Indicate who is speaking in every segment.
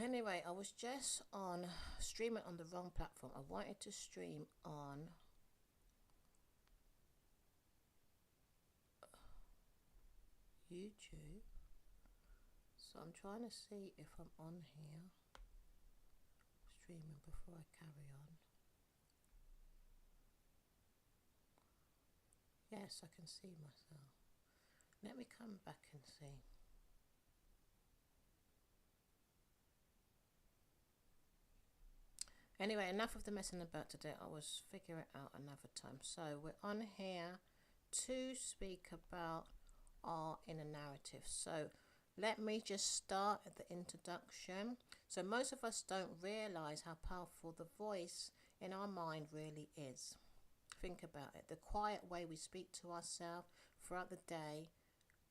Speaker 1: Anyway, I was just on streaming on the wrong platform. I wanted to stream on YouTube. So I'm trying to see if I'm on here streaming before I carry on. Yes, I can see myself. Let me come back and see. Anyway, enough of the messing about today. I was figuring it out another time. So we're on here to speak about our inner narrative. So let me just start at the introduction. So most of us don't realize how powerful the voice in our mind really is. Think about it. The quiet way we speak to ourselves throughout the day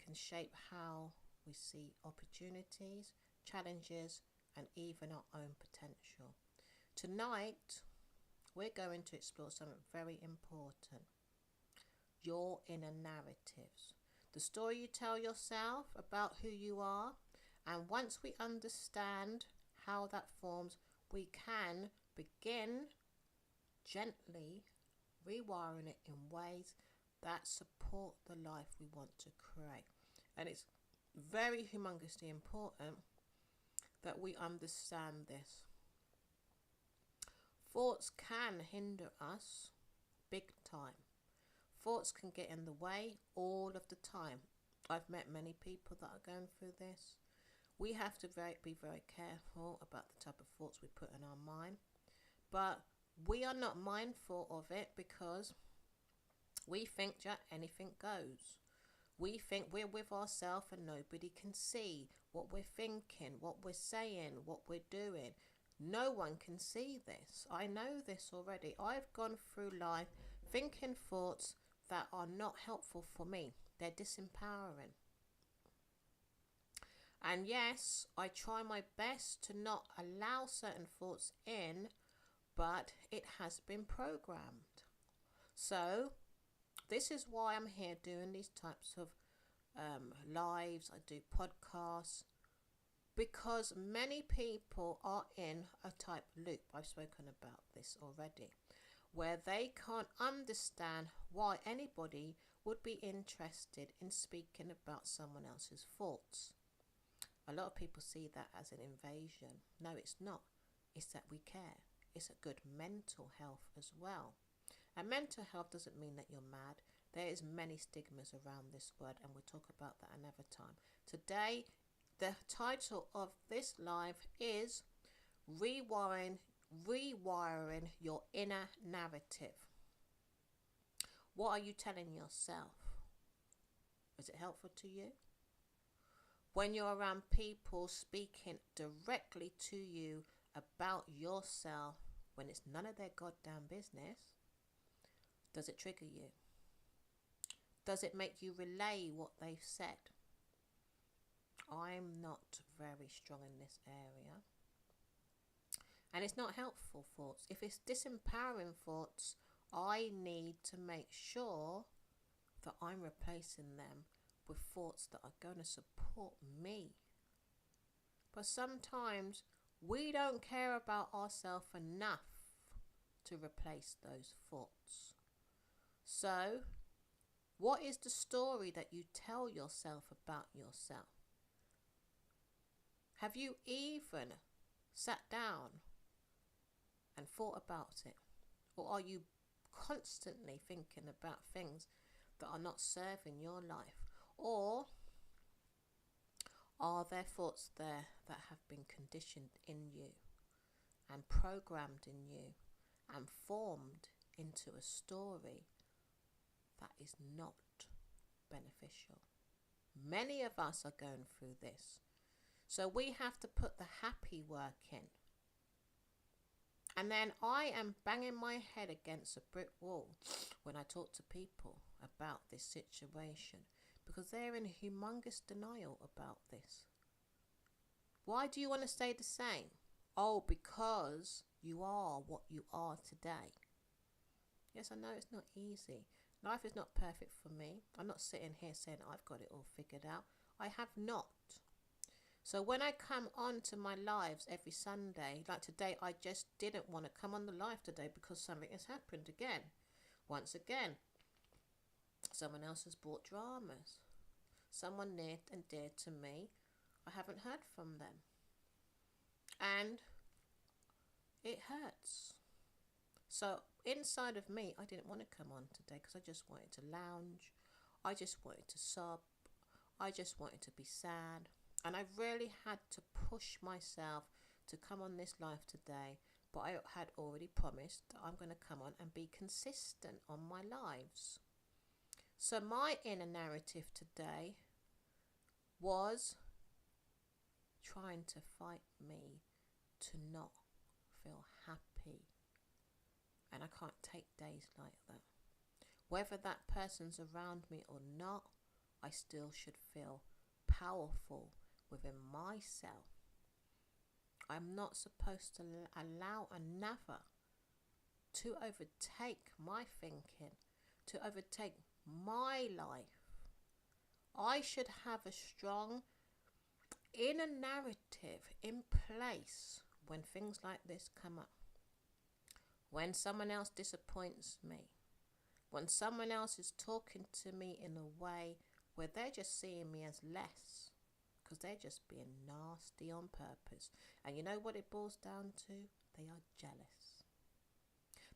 Speaker 1: can shape how we see opportunities, challenges, and even our own potential. Tonight, we're going to explore something very important. Your inner narratives. The story you tell yourself about who you are. And once we understand how that forms, we can begin gently rewiring it in ways that support the life we want to create. And it's very humongously important that we understand this. Thoughts can hinder us big time. Thoughts can get in the way all of the time. I've met many people that are going through this. We have to be very careful about the type of thoughts we put in our mind. But we are not mindful of it because we think that anything goes. We think we're with ourselves and nobody can see what we're thinking, what we're saying, what we're doing. No one can see this. I know this already. I've gone through life thinking thoughts that are not helpful for me. They're disempowering. And yes, I try my best to not allow certain thoughts in, but it has been programmed. So this is why I'm here doing these types of lives. I do podcasts because many people are in a type loop. I've spoken about this already, where they can't understand why anybody would be interested in speaking about someone else's thoughts. A lot of people see that as an invasion. No, it's not. It's that we care. It's a good mental health as well. And mental health doesn't mean that you're mad. There is many stigmas around this word, and we'll talk about that another time. Today, the title of this live is Rewiring Your Inner Narrative. What are you telling yourself? Is it helpful to you? When you're around people speaking directly to you about yourself when it's none of their goddamn business, does it trigger you? Does it make you relay what they've said? I'm not very strong in this area. And it's not helpful thoughts. If it's disempowering thoughts, I need to make sure that I'm replacing them with thoughts that are going to support me. But sometimes we don't care about ourselves enough to replace those thoughts. So, what is the story that you tell yourself about yourself? Have you even sat down and thought about it? Or are you constantly thinking about things that are not serving your life? Or are there thoughts there that have been conditioned in you and programmed in you and formed into a story that is not beneficial? Many of us are going through this. So we have to put the happy work in. And then I am banging my head against a brick wall when I talk to people about this situation, because they're in humongous denial about this. Why do you want to stay the same? Oh, because you are what you are today. Yes, I know it's not easy. Life is not perfect for me. I'm not sitting here saying I've got it all figured out. I have not. So when I come on to my lives every Sunday, like today, I just didn't want to come on the live today because something has happened again. Once again, someone else has brought dramas. Someone near and dear to me, I haven't heard from them. And it hurts. So inside of me, I didn't want to come on today because I just wanted to lounge. I just wanted to sob. I just wanted to be sad. And I really had to push myself to come on this live today. But I had already promised that I'm going to come on and be consistent on my lives. So my inner narrative today was trying to fight me to not feel happy. And I can't take days like that. Whether that person's around me or not, I still should feel powerful within myself. I'm not supposed to allow another to overtake my thinking, to overtake my life. I should have a strong inner narrative in place when things like this come up. When someone else disappoints me, when someone else is talking to me in a way where they're just seeing me as less, because they're just being nasty on purpose. And you know what it boils down to? They are jealous.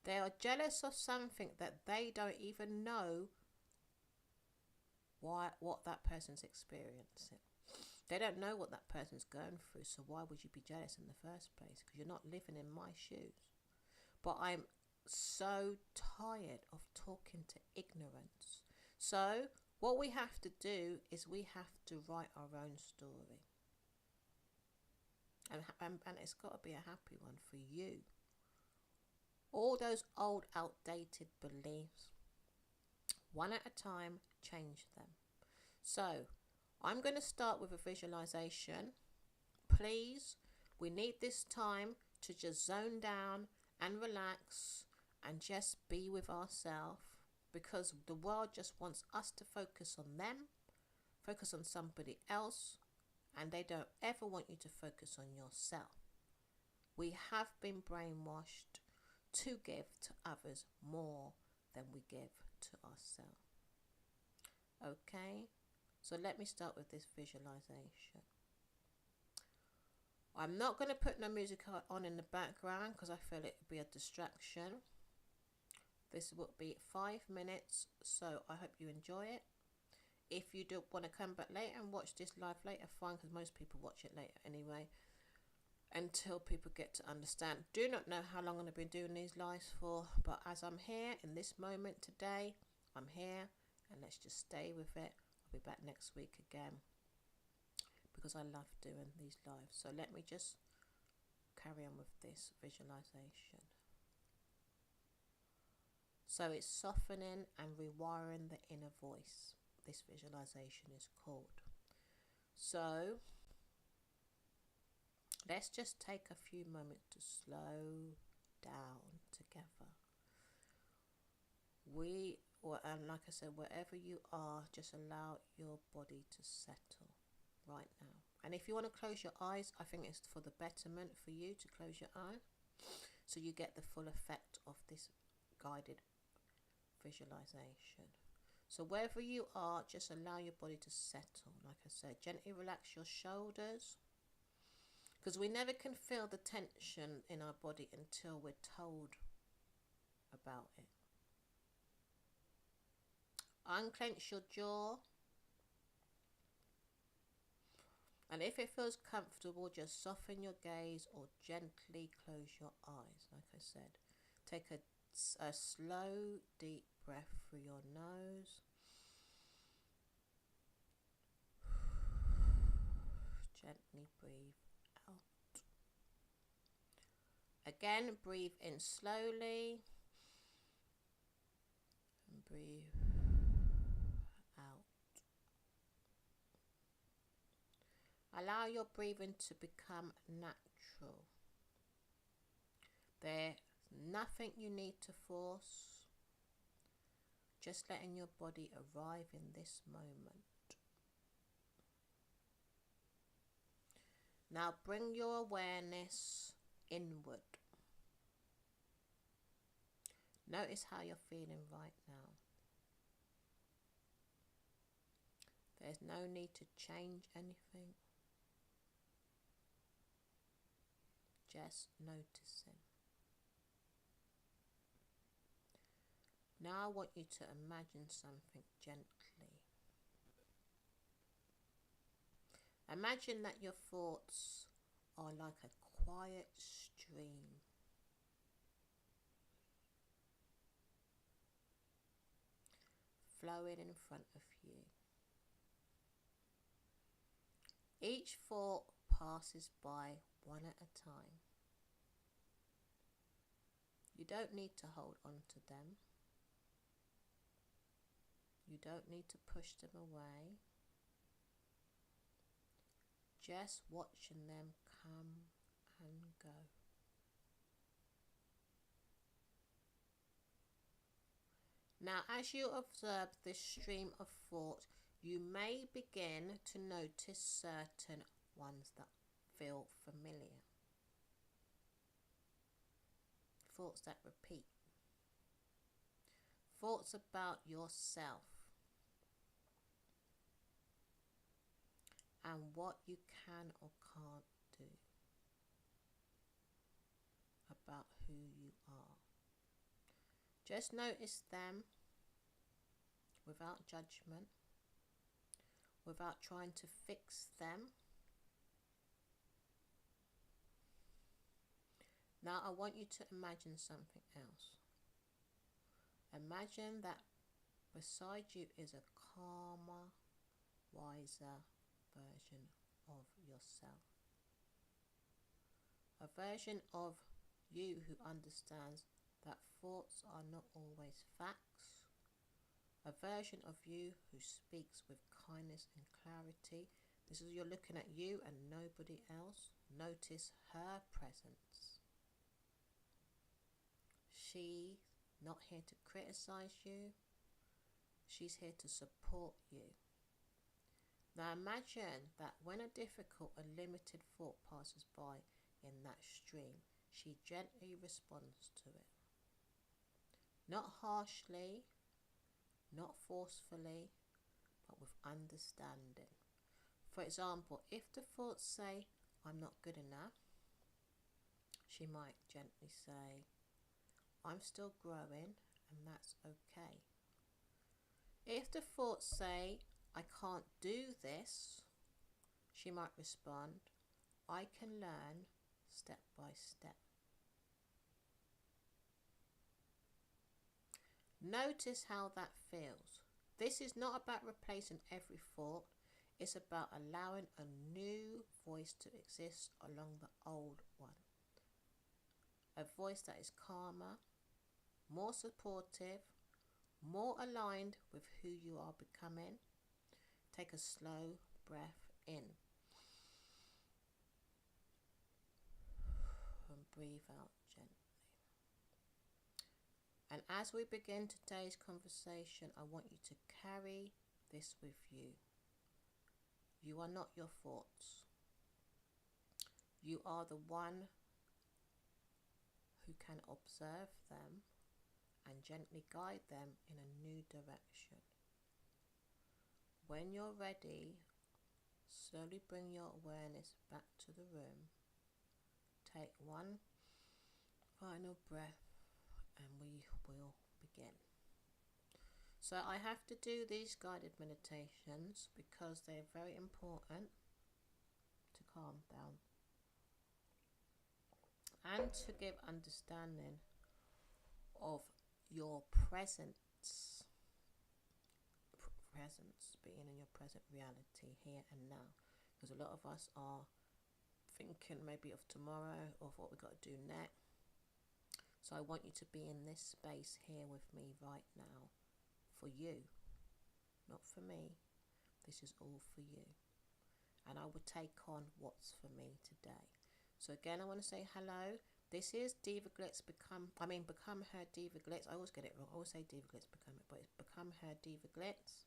Speaker 1: They are jealous of something that they don't even know what that person's experiencing. They don't know what that person's going through, so why would you be jealous in the first place? Because you're not living in my shoes. But I'm so tired of talking to ignorance. So what we have to do is we have to write our own story. And it's got to be a happy one for you. All those old, outdated beliefs, one at a time, change them. So I'm going to start with a visualization. Please, we need this time to just zone down and relax and just be with ourselves, because the world just wants us to focus on them, focus on somebody else, and they don't ever want you to focus on yourself. We have been brainwashed to give to others more than we give to ourselves. Okay, so let me start with this visualization. I'm not going to put no music on in the background because I feel it would be a distraction. This will be 5 minutes, so I hope you enjoy it. If you do want to come back later and watch this live later, fine, because most people watch it later anyway, until people get to understand. Do not know how long I'm going to be doing these lives for, but as I'm here in this moment today, I'm here, and let's just stay with it. I'll be back next week again, because I love doing these lives. So let me just carry on with this visualization. So it's softening and rewiring the inner voice. This visualization is called. So let's just take a few moments to slow down together. And like I said, wherever you are, just allow your body to settle right now. And if you want to close your eyes, I think it's for the betterment for you to close your eyes, so you get the full effect of this guided visualization. So wherever you are, just allow your body to settle. Like I said, gently relax your shoulders, because we never can feel the tension in our body until we're told about it. Unclench your jaw, and if it feels comfortable, just soften your gaze or gently close your eyes. Like I said, take a slow, deep breath through your nose. Gently breathe out. Again, breathe in slowly and breathe out. Allow your breathing to become natural. There's nothing you need to force. Just letting your body arrive in this moment. Now bring your awareness inward. Notice how you're feeling right now. There's no need to change anything. Just noticing. Now I want you to imagine something gently. Imagine that your thoughts are like a quiet stream. Flowing in front of you. Each thought passes by one at a time. You don't need to hold on to them. You don't need to push them away. Just watching them come and go. Now, as you observe this stream of thought, you may begin to notice certain ones that feel familiar. Thoughts that repeat. Thoughts about yourself and what you can or can't do about who you are. Just notice them without judgment, without trying to fix them. Now I want you to imagine something else. Imagine that beside you is a calmer, wiser version of yourself. A version of you who understands that thoughts are not always facts. A version of you who speaks with kindness and clarity. This is, you're looking at you and nobody else. Notice her presence. She's not here to criticize you. She's here to support you. Now imagine that when a difficult or limited thought passes by in that stream, she gently responds to it. Not harshly, not forcefully, but with understanding. For example, if the thoughts say, I'm not good enough, she might gently say, I'm still growing and that's okay. If the thoughts say, I can't do this, she might respond, I can learn step by step. Notice how that feels. This is not about replacing every thought. It's about allowing a new voice to exist along the old one. A voice that is calmer, more supportive, more aligned with who you are becoming. Take a slow breath in. And breathe out gently. And as we begin today's conversation, I want you to carry this with you. You are not your thoughts. You are the one who can observe them and gently guide them in a new direction. When you're ready, slowly bring your awareness back to the room. Take one final breath and we will begin. So I have to do these guided meditations because they're very important to calm down and to give understanding of your presence, being in your present reality here and now, because a lot of us are thinking maybe of tomorrow or of what we've got to do next. So I want you to be in this space here with me right now, for you, not for me. This is all for you, and I will take on what's for me today. So again, I want to say hello. This is Diva Glitz Become Her Diva Glitz. I always get it wrong. I always say Diva Glitz Become It, but it's Become Her Diva Glitz.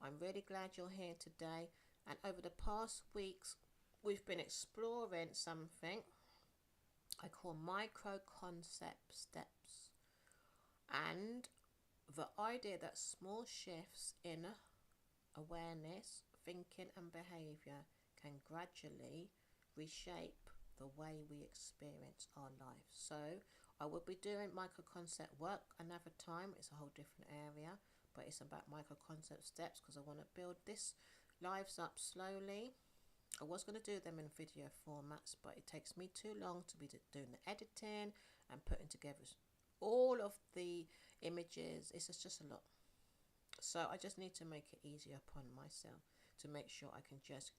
Speaker 1: I'm really glad you're here today. And over the past weeks, we've been exploring something I call micro concept steps, and the idea that small shifts in awareness, thinking, and behavior can gradually reshape the way we experience our lives. So, I will be doing micro concept work another time. It's a whole different area, but it's about micro concept steps because I want to build this lives up slowly. I was going to do them in video formats, but it takes me too long to be doing the editing and putting together all of the images. It's just a lot. So I just need to make it easier upon myself to make sure I can just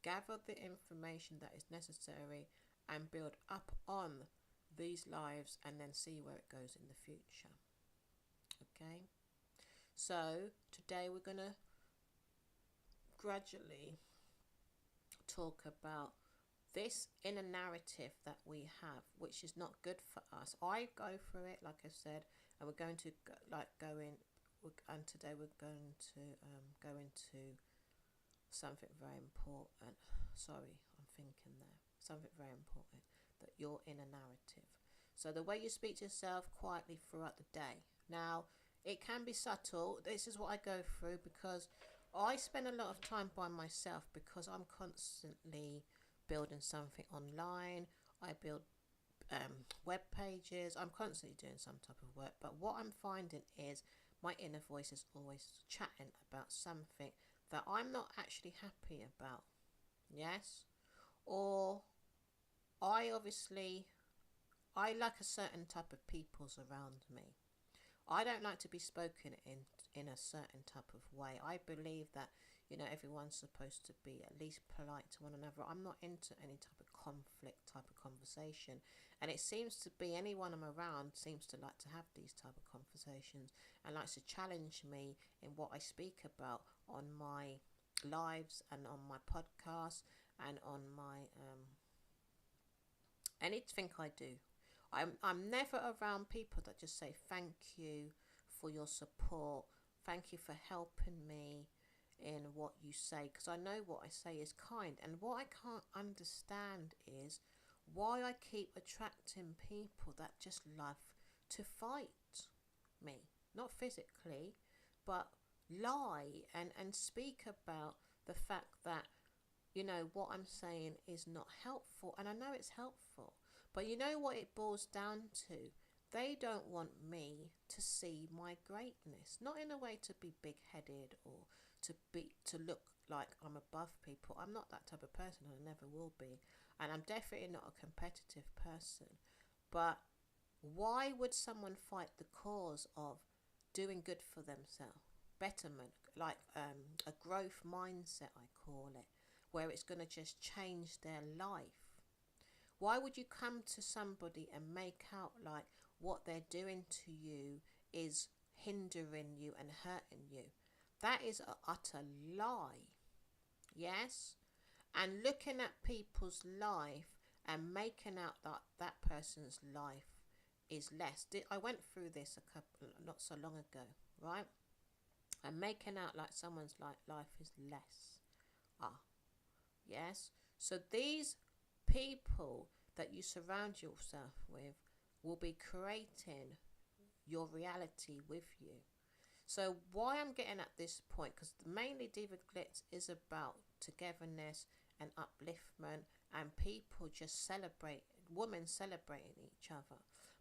Speaker 1: gather the information that is necessary and build up on these lives and then see where it goes in the future. Okay, so today we're going to gradually talk about this inner narrative that we have, which is not good for us. I go through it, like I said, and we're going to and today we're going to go into something very important. Sorry, I'm thinking there. Something very important, that your inner narrative. So the way you speak to yourself quietly throughout the day. Now, it can be subtle. This is what I go through because I spend a lot of time by myself because I'm constantly building something online. I build web pages. I'm constantly doing some type of work. But what I'm finding is my inner voice is always chatting about something that I'm not actually happy about. Yes? Or I like a certain type of peoples around me. I don't like to be spoken in a certain type of way. I believe that, everyone's supposed to be at least polite to one another. I'm not into any type of conflict type of conversation. And it seems to be anyone I'm around seems to like to have these type of conversations and likes to challenge me in what I speak about on my lives and on my podcast and on my anything I do. I'm never around people that just say thank you for your support, thank you for helping me in what you say, because I know what I say is kind. And what I can't understand is why I keep attracting people that just love to fight me, not physically, but lie and speak about the fact that what I'm saying is not helpful. And I know it's helpful, but you know what it boils down to? They don't want me to see my greatness, not in a way to be big-headed or to look like I'm above people. I'm not that type of person, and I never will be. And I'm definitely not a competitive person. But why would someone fight the cause of doing good for themselves? Betterment, like a growth mindset, I call it, where it's going to just change their life. Why would you come to somebody and make out like what they're doing to you is hindering you and hurting you? That is an utter lie. Yes? And looking at people's life and making out that that person's life is less. I went through this not so long ago, right? And making out like someone's life is less. Yes? So these people that you surround yourself with will be creating your reality with you. So why I'm getting at this point, because mainly Diva Glitz is about togetherness and upliftment and people just women celebrating each other.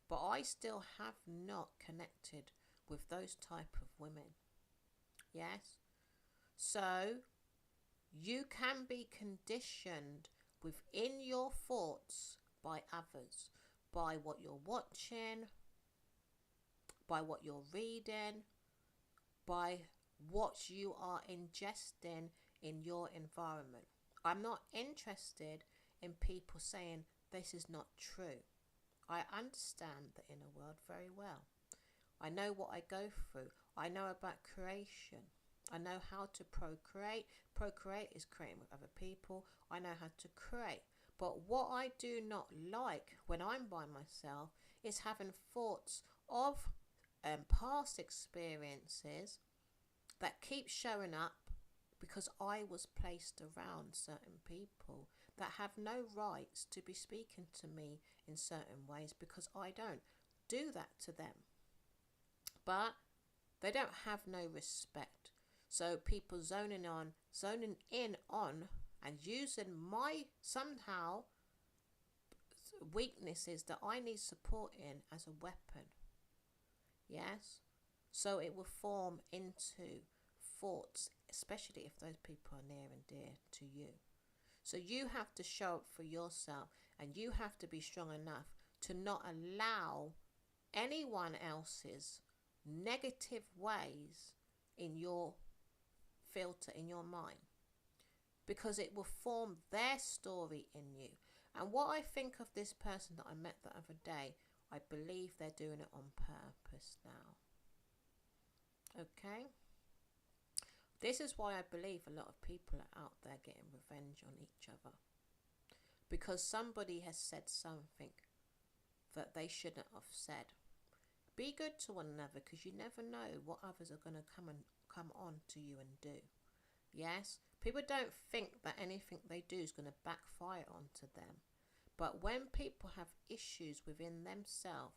Speaker 1: But I still have not connected with those type of women. Yes? So you can be conditioned within your thoughts by others, by what you're watching, by what you're reading, by what you are ingesting in your environment. I'm not interested in people saying this is not true. I understand the inner world very well. I know what I go through. I know about creation. I know how to procreate. Procreate is creating with other people. I know how to create. But what I do not like when I'm by myself is having thoughts of past experiences that keep showing up because I was placed around certain people that have no rights to be speaking to me in certain ways, because I don't do that to them. But they don't have no respect. So people zoning in on and using my somehow weaknesses that I need support in as a weapon. Yes? So it will form into thoughts, especially if those people are near and dear to you. So you have to show up for yourself, and you have to be strong enough to not allow anyone else's negative ways in your filter, in your mind, because it will form their story in you. And what I think of this person that I met the other day, I believe they're doing it on purpose now. Okay? This is why I believe a lot of people are out there getting revenge on each other, because somebody has said something that they shouldn't have said. Be good to one another, because you never know what others are going to come on to you and do. Yes, people don't think that anything they do is going to backfire onto them. But when people have issues within themselves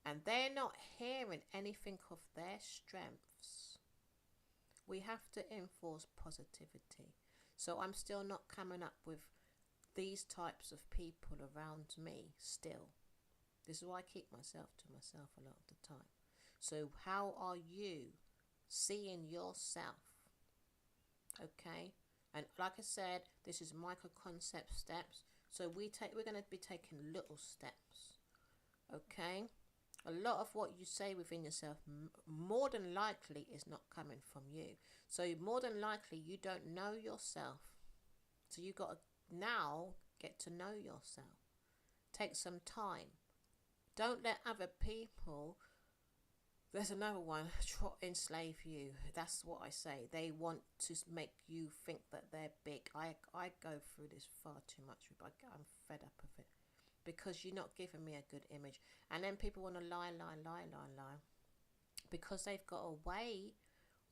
Speaker 1: and they're not hearing anything of their strengths, we have to enforce positivity. So I'm still not coming up with these types of people around me still. This is why I keep myself to myself a lot of the time. So how are you seeing yourself? Okay? And like I said, this is micro concept steps. So we're going to be taking little steps. Okay? A lot of what you say within yourself, more than likely, is not coming from you. So more than likely, you don't know yourself. So you got to now get to know yourself. Take some time. Don't let other people, there's another one, enslave you. That's what I say. They want to make you think that they're big. I go through this far too much. I'm fed up of it, because you're not giving me a good image. And then people want to lie, because they've got away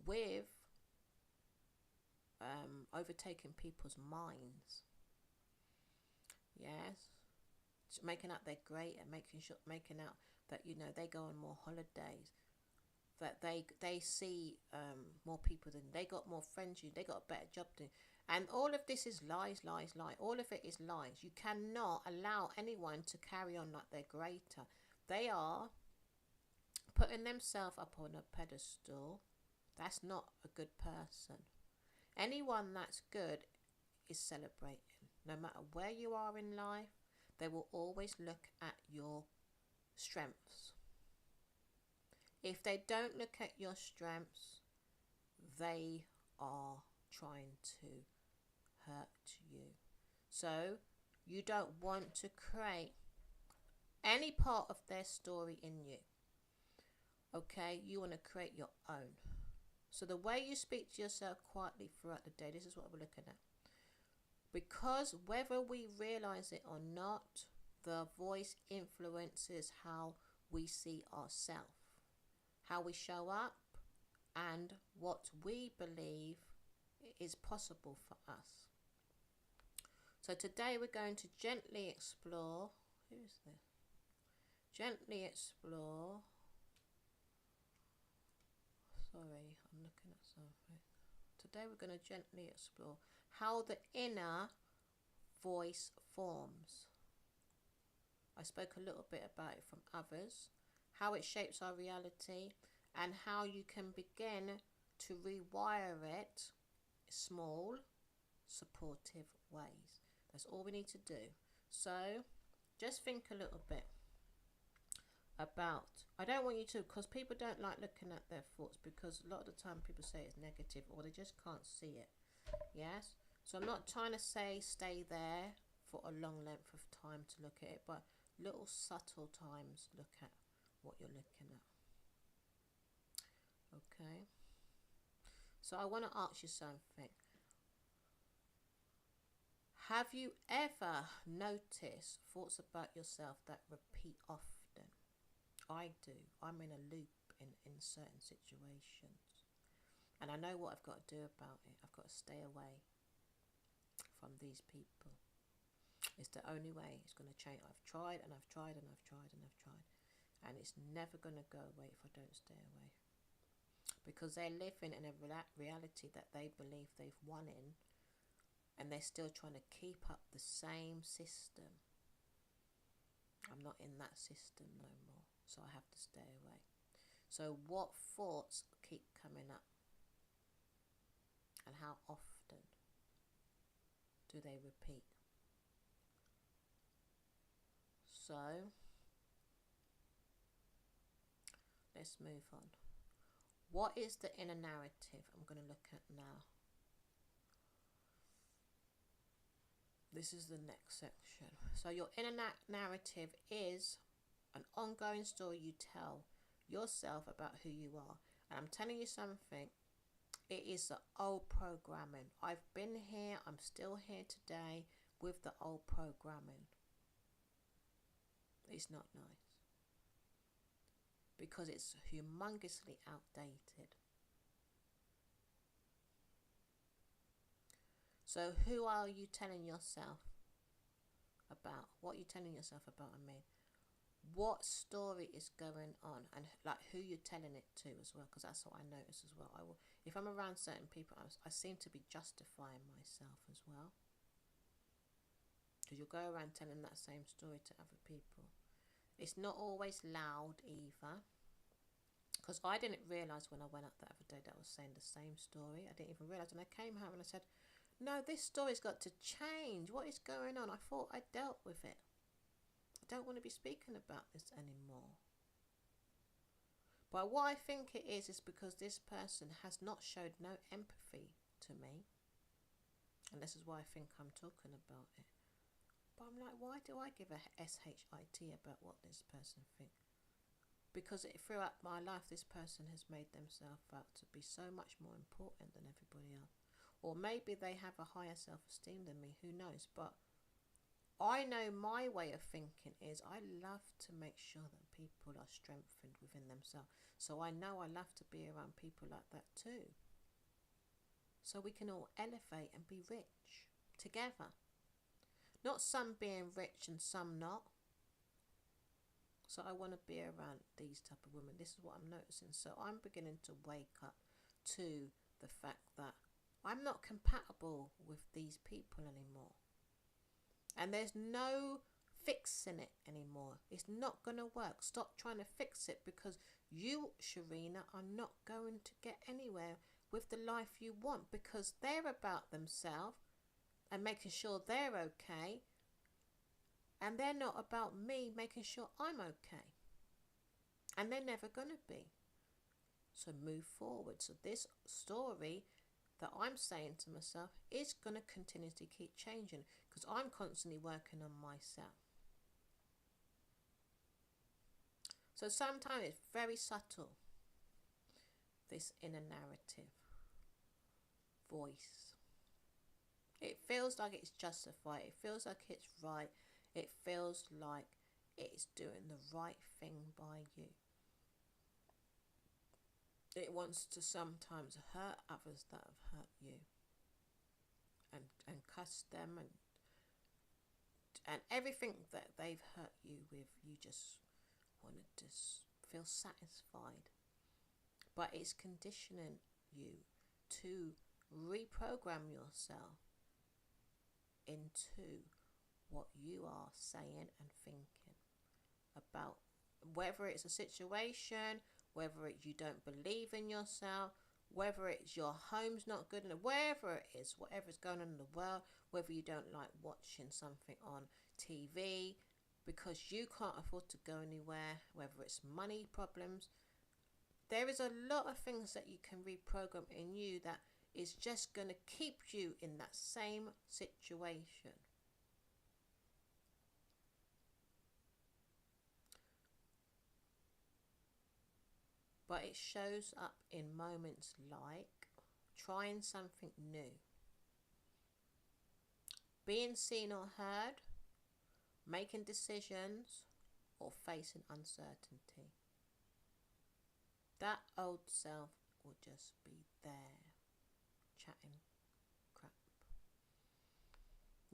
Speaker 1: with overtaking people's minds. Yes. Making out they're great, and making out that, you know, they go on more holidays, that they see more people than they got, more friends than they got, a better job than, and all of this is lies. All of it is lies. You cannot allow anyone to carry on like they're greater. They are putting themselves up on a pedestal. That's not a good person. Anyone that's good is celebrating. No matter where you are in life, they will always look at your strengths. If they don't look at your strengths, they are trying to hurt you. So you don't want to create any part of their story in you. Okay? You want to create your own. So the way you speak to yourself quietly throughout the day, this is what we're looking at. Because whether we realize it or not, the voice influences how we see ourselves, how we show up, and what we believe is possible for us. So today we're going to gently explore, who is this? Gently explore, sorry, I'm looking at something. Today we're going to gently explore how the inner voice forms. I spoke a little bit about it from others, how it shapes our reality, and how you can begin to rewire it small, supportive ways. That's all we need to do. So just think a little bit about, I don't want you to, because people don't like looking at their thoughts, because a lot of the time people say it's negative or they just can't see it. Yes? So I'm not trying to say stay there for a long length of time to look at it, but little subtle times look at what you're looking at. Okay? So I want to ask you something. Have you ever noticed thoughts about yourself that repeat often? I do. I'm in a loop in certain situations. And I know what I've got to do about it. I've got to stay away from these people. It's the only way it's going to change. I've tried and I've tried and I've tried and I've tried, and it's never going to go away if I don't stay away. Because they're living in a reality that they believe they've won in, and they're still trying to keep up the same system. I'm not in that system no more, so I have to stay away. So what thoughts keep coming up, and how often do they repeat? So let's move on. What is the inner narrative I'm going to look at now? This is the next section. So your inner narrative is an ongoing story you tell yourself about who you are. And I'm telling you something, it is the old programming. I've been here, I'm still here today with the old programming. It's not nice, because it's humongously outdated. So who are you telling yourself about? What are you telling yourself about? I mean, what story is going on, and like who you're telling it to as well, because that's what I notice as well. If I'm around certain people, I seem to be justifying myself as well, because you'll go around telling that same story to other people. It's not always loud either, because I didn't realise when I went out the other day that I was saying the same story. I didn't even realise, and I came home and I said, no, this story's got to change. What is going on? I thought I dealt with it. I don't want to be speaking about this anymore. But what I think it is because this person has not showed no empathy to me. And this is why I think I'm talking about it. But I'm like, why do I give a shit about what this person thinks? Because throughout my life, this person has made themselves out to be so much more important than everybody else. Or maybe they have a higher self-esteem than me, who knows. But I know my way of thinking is I love to make sure that people are strengthened within themselves. So I know I love to be around people like that too. So we can all elevate and be rich together. Not some being rich and some not. So I want to be around these type of women. This is what I'm noticing. So I'm beginning to wake up to the fact that I'm not compatible with these people anymore. And there's no fixing it anymore. It's not going to work. Stop trying to fix it, because you, Sharina, are not going to get anywhere with the life you want, because they're about themselves and making sure they're okay. And they're not about me making sure I'm okay. And they're never going to be. So move forward. So this story that I'm saying to myself is going to continuously keep changing, because I'm constantly working on myself. So sometimes it's very subtle, this inner narrative voice. It feels like it's justified. It feels like it's right. It feels like it's doing the right thing by you. It wants to sometimes hurt others that have hurt you, and cuss them, and everything that they've hurt you with, you just want to just feel satisfied. But it's conditioning you to reprogram yourself into what you are saying and thinking about, whether it's a situation, whether you don't believe in yourself, whether it's your home's not good enough, wherever it is, whatever's going on in the world, whether you don't like watching something on TV because you can't afford to go anywhere, whether it's money problems. There is a lot of things that you can reprogram in you that is just going to keep you in that same situation. But it shows up in moments like trying something new, being seen or heard, making decisions, or facing uncertainty. That old self will just be there, chatting crap.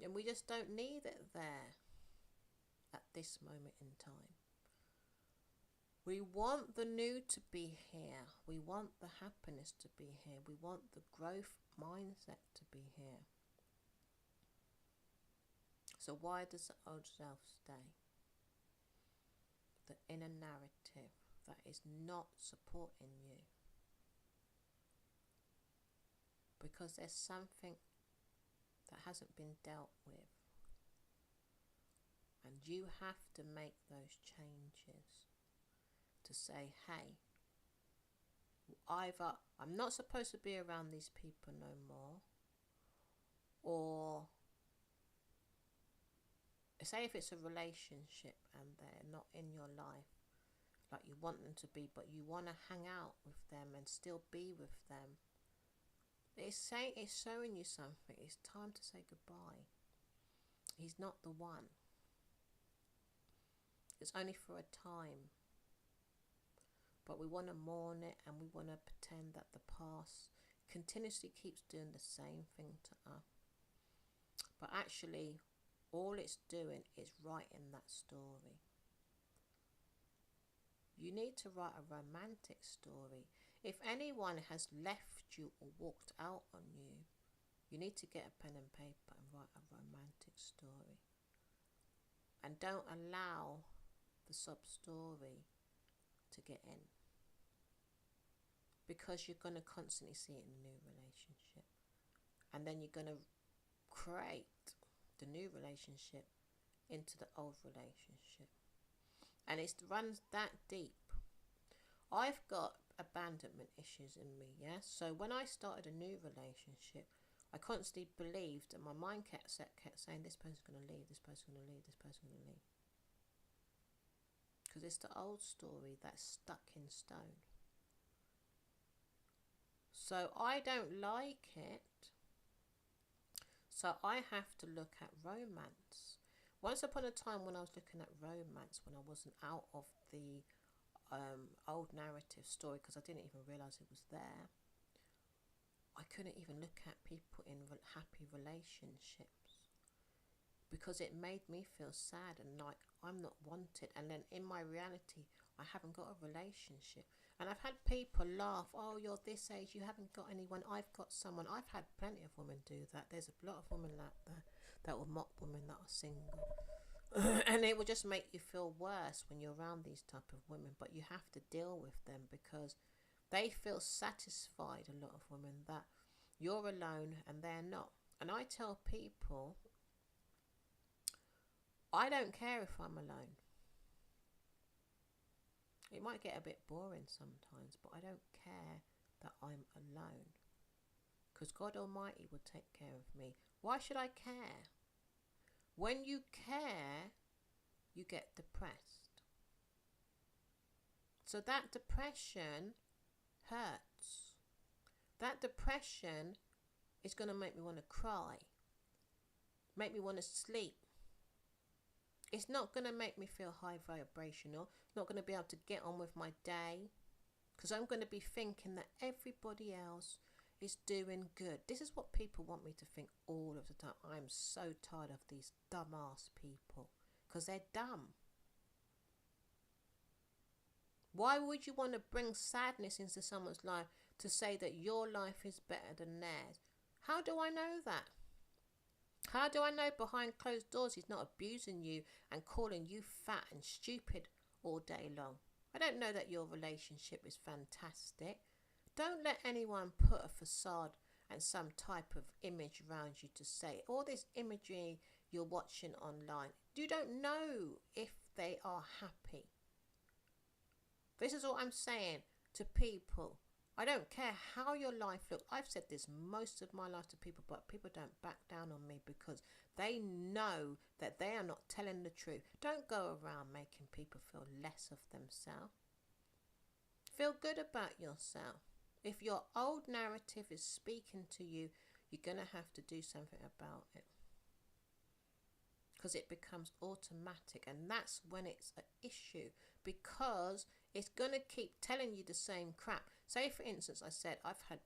Speaker 1: And we just don't need it there at this moment in time. We want the new to be here. We want the happiness to be here. We want the growth mindset to be here. So why does the old self stay? The inner narrative that is not supporting you. Because there's something that hasn't been dealt with. And you have to make those changes to say, hey, either I'm not supposed to be around these people no more, or say if it's a relationship and they're not in your life like you want them to be, but you want to hang out with them and still be with them, it's showing you something. It's time to say goodbye. He's not the one. It's only for a time. But we want to mourn it, and we want to pretend that the past continuously keeps doing the same thing to us. But actually, all it's doing is writing that story. You need to write a romantic story. If anyone has left you or walked out on you, you need to get a pen and paper and write a romantic story. And don't allow the sub story to get in. Because you're going to constantly see it in a new relationship. And then you're going to create the new relationship into the old relationship. And it runs that deep. I've got abandonment issues in me, yeah? So when I started a new relationship, I constantly believed, and my mind kept saying, this person's going to leave, this person's going to leave, this person's going to leave. Because it's the old story that's stuck in stone. So I don't like it. So I have to look at romance. Once upon a time when I was looking at romance, when I wasn't out of the old narrative story, because I didn't even realise it was there, I couldn't even look at people in happy relationships. Because it made me feel sad and like I'm not wanted. And then in my reality, I haven't got a relationship. And I've had people laugh, oh, you're this age, you haven't got anyone, I've got someone. I've had plenty of women do that. There's a lot of women out there that will mock women that are single. And it will just make you feel worse when you're around these type of women. But you have to deal with them because they feel satisfied, a lot of women, that you're alone and they're not. And I tell people, I don't care if I'm alone. It might get a bit boring sometimes, but I don't care that I'm alone. Because God Almighty will take care of me. Why should I care? When you care, you get depressed. So that depression hurts. That depression is going to make me want to cry. Make me want to sleep. It's not going to make me feel high vibrational. Not going to be able to get on with my day. Because I'm going to be thinking that everybody else is doing good. This is what people want me to think all of the time. I'm so tired of these dumbass people. Because they're dumb. Why would you want to bring sadness into someone's life to say that your life is better than theirs? How do I know that? How do I know behind closed doors he's not abusing you and calling you fat and stupid all day long? I don't know that your relationship is fantastic. Don't let anyone put a facade and some type of image around you to say all this imagery you're watching online. You don't know if they are happy. This is what I'm saying to people. I don't care how your life looks. I've said this most of my life to people, but people don't back down on me because they know that they are not telling the truth. Don't go around making people feel less of themselves. Feel good about yourself. If your old narrative is speaking to you, you're going to have to do something about it. Because it becomes automatic, and that's when it's an issue, because it's going to keep telling you the same crap. Say for instance, I said I've had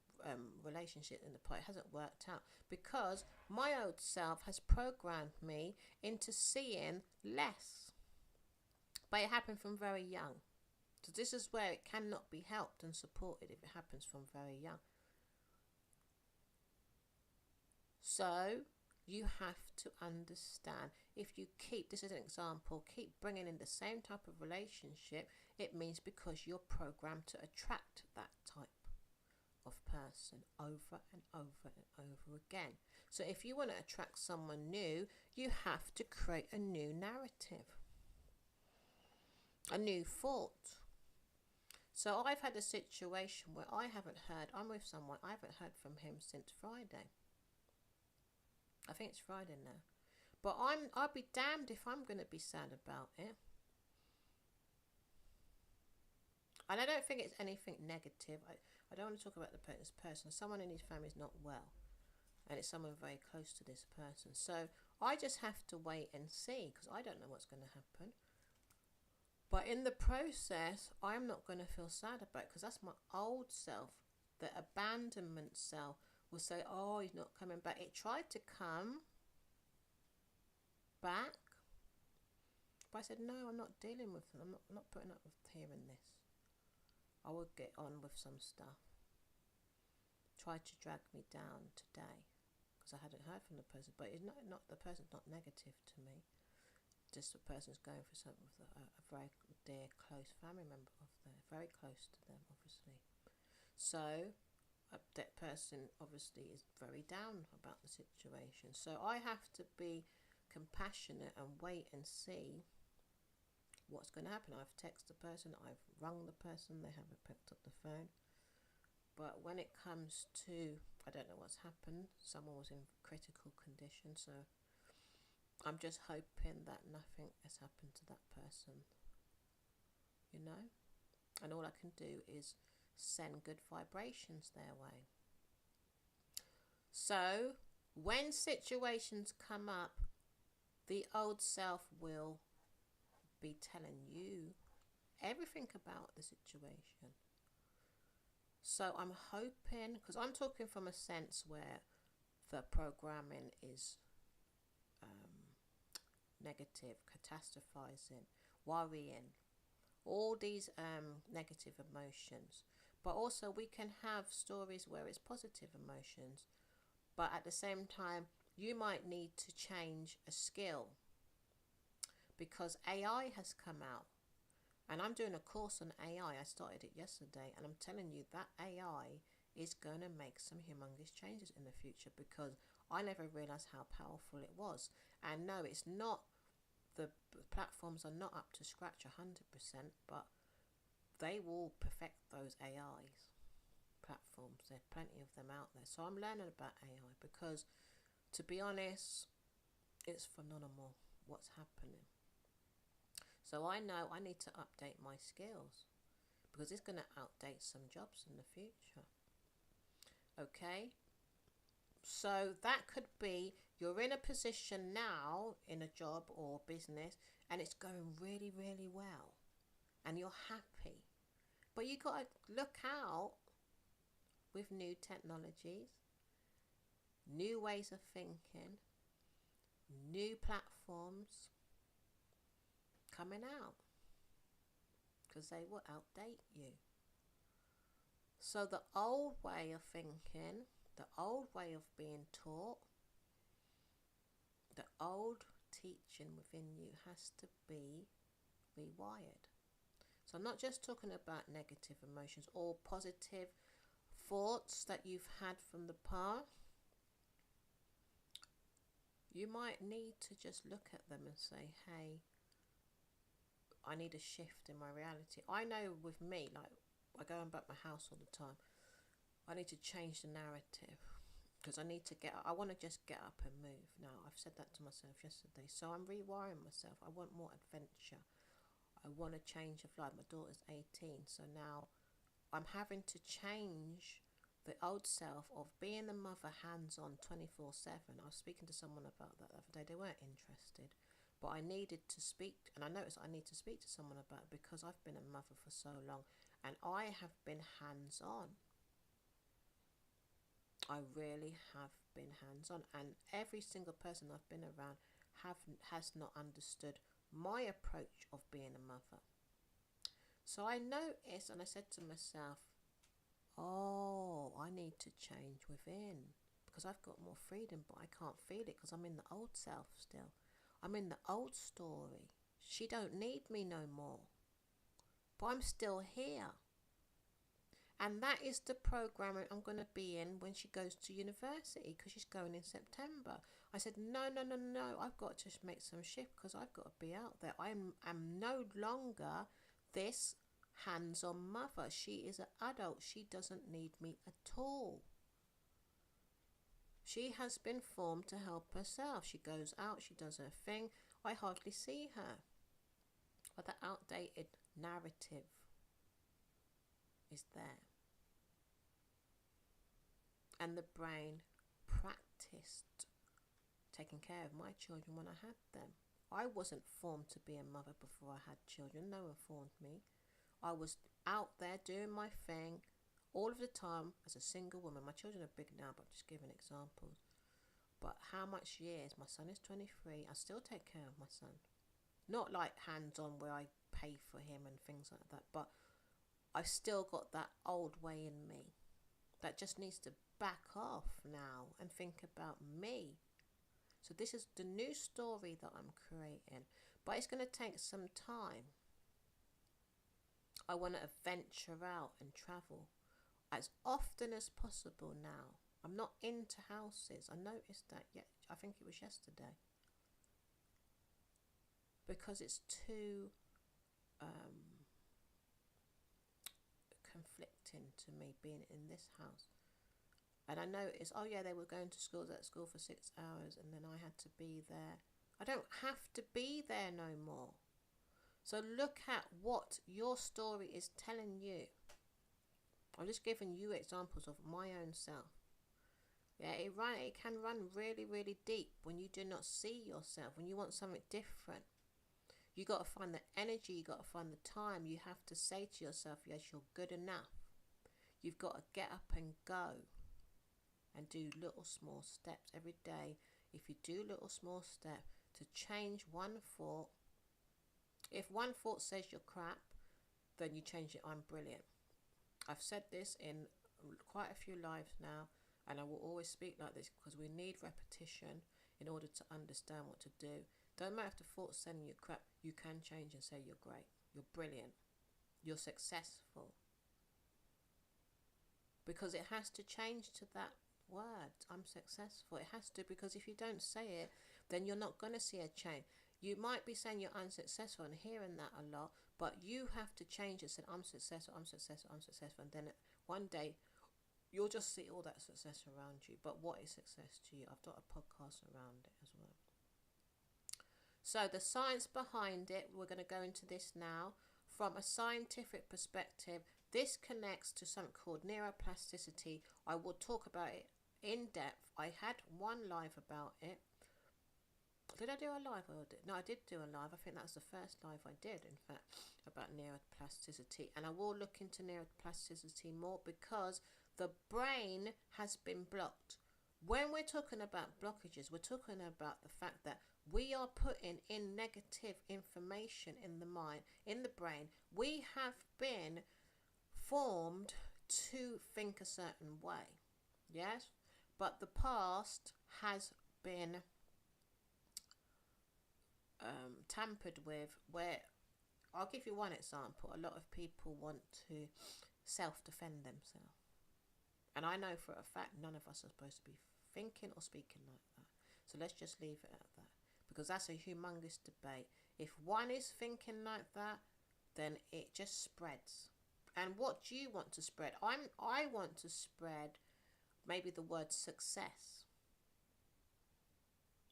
Speaker 1: relationship in the past hasn't worked out because my old self has programmed me into seeing less. But it happened from very young. So this is where it cannot be helped and supported if it happens from very young. So you have to understand, if you keep, this is an example, keep bringing in the same type of relationship, it means because you're programmed to attract that type of person over and over and over again. So if you want to attract someone new, you have to create a new narrative, a new thought. So I've had a situation where I haven't heard, I'm with someone, I haven't heard from him since Friday. I think it's Friday now. But I'll be damned if I'm going to be sad about it. And I don't think it's anything negative. I don't want to talk about this person. Someone in his family is not well. And it's someone very close to this person. So I just have to wait and see, because I don't know what's going to happen. But in the process, I'm not going to feel sad about it, because that's my old self. The abandonment self will say, oh, he's not coming back. It tried to come back. But I said, no, I'm not dealing with them. I'm not putting up with hearing this. I would get on with some stuff. Tried to drag me down today because I hadn't heard from the person. But it's not the person's not negative to me. Just the person's going for something with a very dear, close family member of theirs. Very close to them, obviously. So that person obviously is very down about the situation. So I have to be compassionate and wait and see what's going to happen. I've texted the person, I've rung the person, they haven't picked up the phone. But when it comes to, I don't know what's happened, someone was in critical condition, so I'm just hoping that nothing has happened to that person, you know. And all I can do is send good vibrations their way. So when situations come up, the old self will be telling you everything about the situation. So I'm hoping, because I'm talking from a sense where the programming is negative, catastrophizing, worrying, all these negative emotions. But also we can have stories where it's positive emotions, but at the same time you might need to change a skill because AI has come out, and I'm doing a course on AI. I started it yesterday, and I'm telling you that AI is going to make some humongous changes in the future, because I never realized how powerful it was. And no, it's not, the platforms are not up to scratch 100%, but they will perfect those AIs platforms. There's plenty of them out there. So I'm learning about AI because, to be honest, it's phenomenal what's happening. So I know I need to update my skills because it's going to outdate some jobs in the future. Okay, so that could be you're in a position now in a job or business and it's going really, really well and you're happy, but you got to look out with new technologies, new ways of thinking, new platforms coming out, because they will outdate you. So the old way of thinking, the old way of being taught, the old teaching within you has to be rewired. So I'm not just talking about negative emotions or positive thoughts that you've had from the past. You might need to just look at them and say, hey, I need a shift in my reality. I know with me, like, I go about my house all the time. I need to change the narrative because I need to I want to just get up and move. Now, I've said that to myself yesterday. So I'm rewiring myself. I want more adventure. I want a change of life. My daughter's 18. So now I'm having to change the old self of being a mother, hands-on 24/7. I was speaking to someone about that the other day. They weren't interested. But I needed to speak, and I noticed I need to speak to someone about it because I've been a mother for so long and I have been hands-on. I really have been hands-on, and every single person I've been around has not understood my approach of being a mother. So I noticed, and I said to myself, oh, I need to change within, because I've got more freedom, but I can't feel it because I'm in the old self still. I'm in the old story. She don't need me no more, but I'm still here. And that is the programming I'm going to be in when she goes to university, because she's going in September. I said, no, I've got to make some shift, because I've got to be out there. I'm no longer this hands-on mother. She is an adult. She doesn't need me at all. She has been formed to help herself. She goes out, she does her thing. I hardly see her. But the outdated narrative is there. And the brain practiced taking care of my children when I had them. I wasn't formed to be a mother before I had children. No one formed me. I was out there doing my thing all of the time as a single woman. My children are big now, but I'm just giving examples. But how much years? My son is 23. I still take care of my son. Not like hands-on where I pay for him and things like that, but I've still got that old way in me that just needs to back off now and think about me. So this is the new story that I'm creating, but it's going to take some time. I want to venture out and travel as often as possible now. I'm not into houses. I noticed that I think it was yesterday, because it's too conflicting to me being in this house. And I noticed, oh yeah, they were going to school for 6 hours, and then I had to be there. I don't have to be there no more. So look at what your story is telling you. I'm just giving you examples of my own self. Yeah, it can run really, really deep when you do not see yourself, when you want something different. You got to find the energy, you got to find the time. You have to say to yourself, yes, you're good enough. You've got to get up and go and do little small steps every day. If you do little small steps to change one thought, if one thought says you're crap, then you change it, I'm brilliant. I've said this in quite a few lives now, and I will always speak like this, because we need repetition in order to understand what to do. Don't matter if the thought's saying you're crap, you can change and say you're great, you're brilliant, you're successful. Because it has to change to that word, I'm successful. It has to, because if you don't say it, then you're not going to see a change. You might be saying you're unsuccessful and hearing that a lot, but you have to change it. Say, I'm successful, I'm successful, I'm successful. And then one day, you'll just see all that success around you. But what is success to you? I've got a podcast around it as well. So the science behind it, we're going to go into this now. From a scientific perspective, this connects to something called neuroplasticity. I will talk about it in depth. I had one live about it. Did I do a live? No, I did do a live. I think that was the first live I did, in fact, about neuroplasticity. And I will look into neuroplasticity more, because the brain has been blocked. When we're talking about blockages, we're talking about the fact that we are putting in negative information in the mind, in the brain. We have been formed to think a certain way, yes? But the past has been tampered with, where I'll give you one example. A lot of people want to self-defend themselves, and I know for a fact none of us are supposed to be thinking or speaking like that. So let's just leave it at that, because that's a humongous debate. If one is thinking like that, then it just spreads. And what do you want to spread? I want to spread maybe the word success.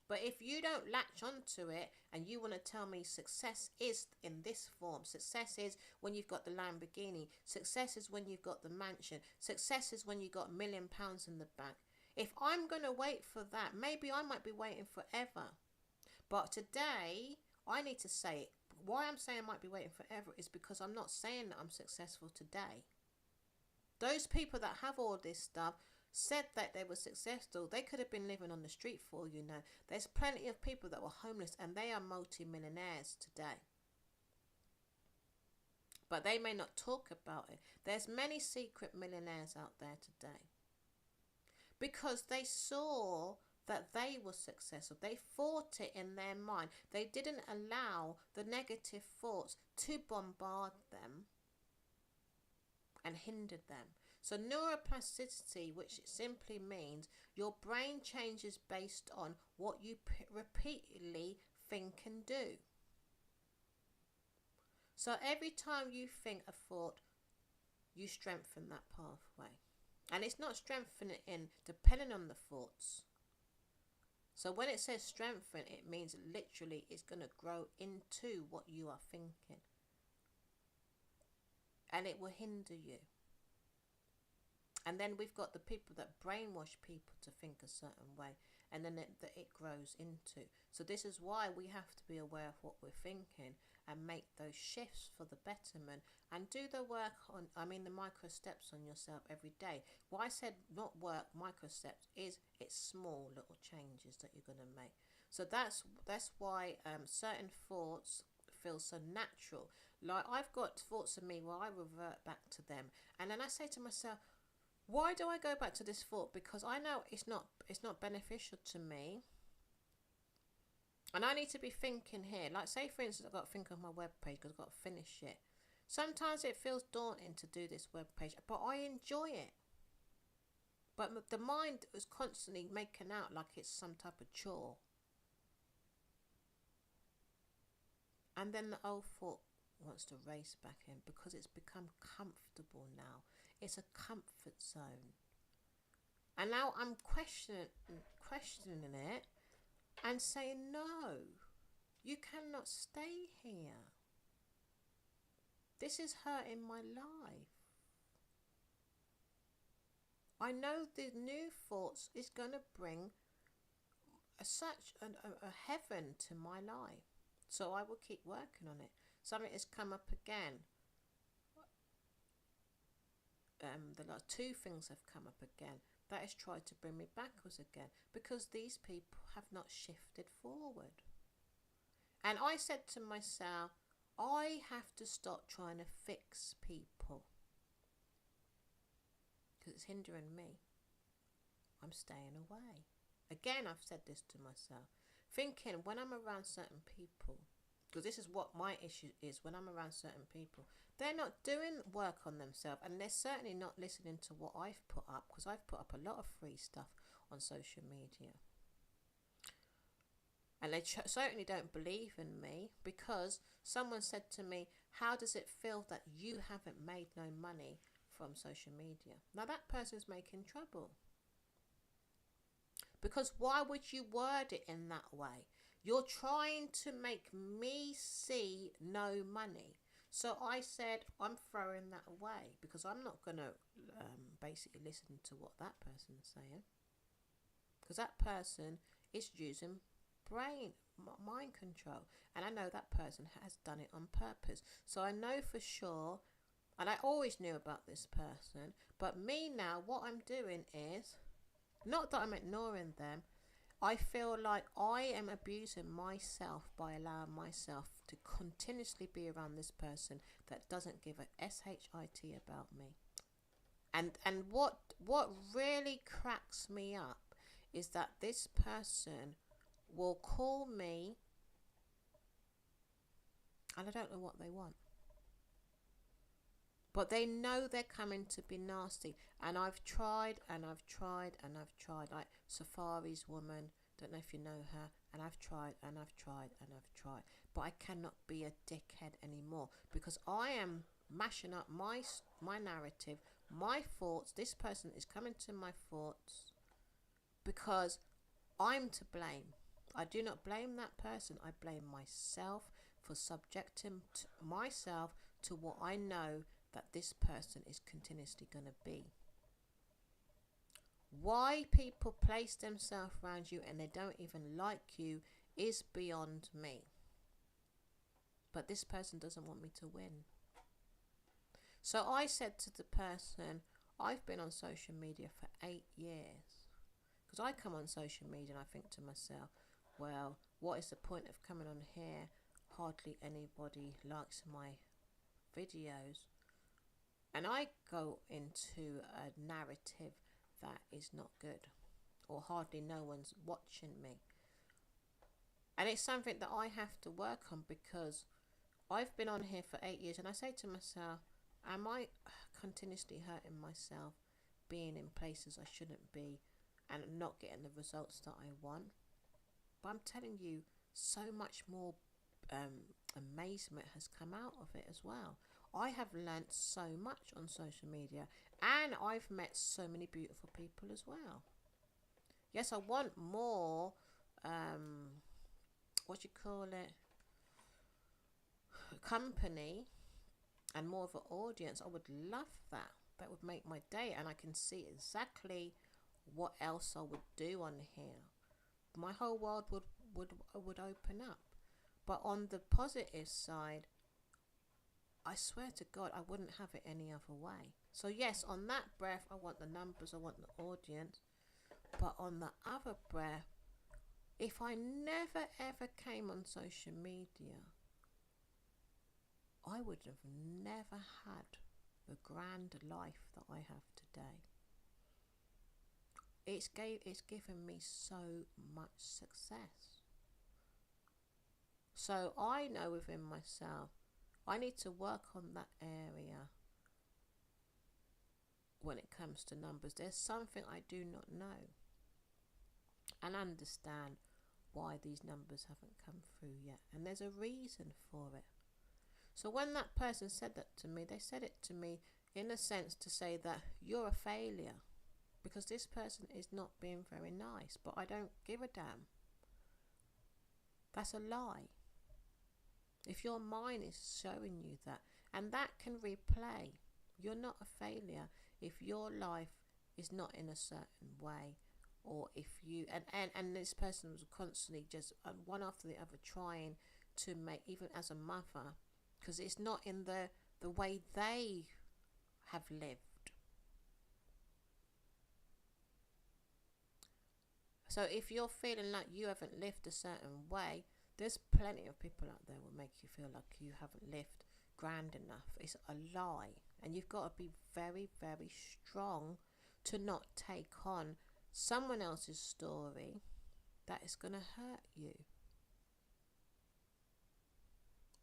Speaker 1: But if you don't latch onto it and you want to tell me success is in this form, success is when you've got the Lamborghini, success is when you've got the mansion, success is when you've got £1 million in the bank. If I'm going to wait for that, maybe I might be waiting forever. But today, I need to say it. Why I'm saying I might be waiting forever is because I'm not saying that I'm successful today. Those people that have all this stuff, said that they were successful, they could have been living on the street for all you know. There's plenty of people that were homeless and they are multi-millionaires today. But they may not talk about it. There's many secret millionaires out there today. Because they saw that they were successful. They fought it in their mind. They didn't allow the negative thoughts to bombard them and hindered them. So neuroplasticity, which simply means your brain changes based on what you repeatedly think and do. So every time you think a thought, you strengthen that pathway. And it's not strengthening depending on the thoughts. So when it says strengthen, it means literally it's going to grow into what you are thinking. And it will hinder you. And then we've got the people that brainwash people to think a certain way. And then it grows into. So this is why we have to be aware of what we're thinking and make those shifts for the betterment and do the work on, the micro steps on yourself every day. What I said, not work, micro steps, is it's small little changes that you're going to make. So that's why certain thoughts feel so natural. Like I've got thoughts of me where I revert back to them. And then I say to myself, why do I go back to this thought? Because I know it's not beneficial to me. And I need to be thinking here. Like say for instance, I've got to think of my webpage because I've got to finish it. Sometimes it feels daunting to do this webpage, but I enjoy it. But the mind is constantly making out like it's some type of chore. And then the old thought wants to race back in because it's become comfortable now. It's a comfort zone. And now I'm questioning it and saying, no, you cannot stay here. This is hurting my life. I know the new thoughts is going to bring such a heaven to my life. So I will keep working on it. Something has come up again. The last two things have come up again. That has tried to bring me backwards again. Because these people have not shifted forward. And I said to myself, I have to stop trying to fix people. Because it's hindering me. I'm staying away. Again, I've said this to myself. Thinking when I'm around certain people, because this is what my issue is, when I'm around certain people, they're not doing work on themselves, and they're certainly not listening to what I've put up, because I've put up a lot of free stuff on social media. And they certainly don't believe in me, because someone said to me, how does it feel that you haven't made no money from social media? Now that person's making trouble. Because why would you word it in that way? You're trying to make me see no money. So I said, I'm throwing that away because I'm not going to basically listen to what that person's saying. Because that person is using mind control. And I know that person has done it on purpose. So I know for sure, and I always knew about this person, but me now, what I'm doing is, not that I'm ignoring them, I feel like I am abusing myself by allowing myself to continuously be around this person that doesn't give a shit about me. And what really cracks me up is that this person will call me and I don't know what they want. But they know they're coming to be nasty. And I've tried and I've tried and I've tried. Like Safari's woman, don't know if you know her. And I've tried and I've tried and I've tried. But I cannot be a dickhead anymore. Because I am mashing up my narrative, my thoughts. This person is coming to my thoughts because I'm to blame. I do not blame that person. I blame myself for subjecting myself to what I know that this person is continuously going to be. Why people place themselves around you and they don't even like you is beyond me. But this person doesn't want me to win. So I said to the person, I've been on social media for 8 years. Because I come on social media and I think to myself, well, what is the point of coming on here? Hardly anybody likes my videos. And I go into a narrative that is not good, or hardly no one's watching me. And it's something that I have to work on, because I've been on here for 8 years and I say to myself, am I continuously hurting myself, being in places I shouldn't be and not getting the results that I want? But I'm telling you, so much more amazement has come out of it as well. I have learnt so much on social media, and I've met so many beautiful people as well. Yes, I want more, what you call it, company, and more of an audience. I would love that. That would make my day, and I can see exactly what else I would do on here. My whole world would open up. But on the positive side, I swear to God, I wouldn't have it any other way. So yes, on that breath, I want the numbers, I want the audience. But on the other breath, if I never ever came on social media, I would have never had the grand life that I have today. It's given me so much success. So I know within myself, I need to work on that area when it comes to numbers. There's something I do not know and understand why these numbers haven't come through yet. And there's a reason for it. So when that person said that to me, they said it to me in a sense to say that you're a failure, because this person is not being very nice. But I don't give a damn. That's a lie. If your mind is showing you that, and that can replay, you're not a failure if your life is not in a certain way, or if you and this person was constantly just one after the other trying to make, even as a mother, because it's not in the way they have lived. So if you're feeling like you haven't lived a certain way, there's plenty of people out there will make you feel like you haven't lived grand enough. It's a lie. And you've got to be very, very strong to not take on someone else's story that is going to hurt you.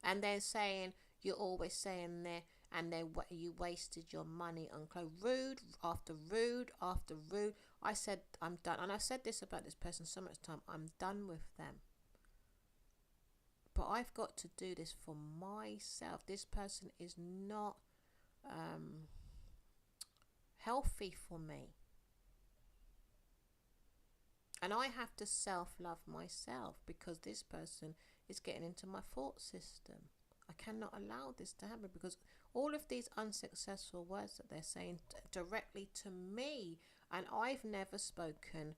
Speaker 1: And they're saying, you're always saying there, and then you wasted your money on clothes. Rude after rude after rude. I said, I'm done. And I've said this about this person so much time. I'm done with them. But I've got to do this for myself. This person is not healthy for me. And I have to self-love myself, because this person is getting into my thought system. I cannot allow this to happen, because all of these unsuccessful words that they're saying directly to me, and I've never spoken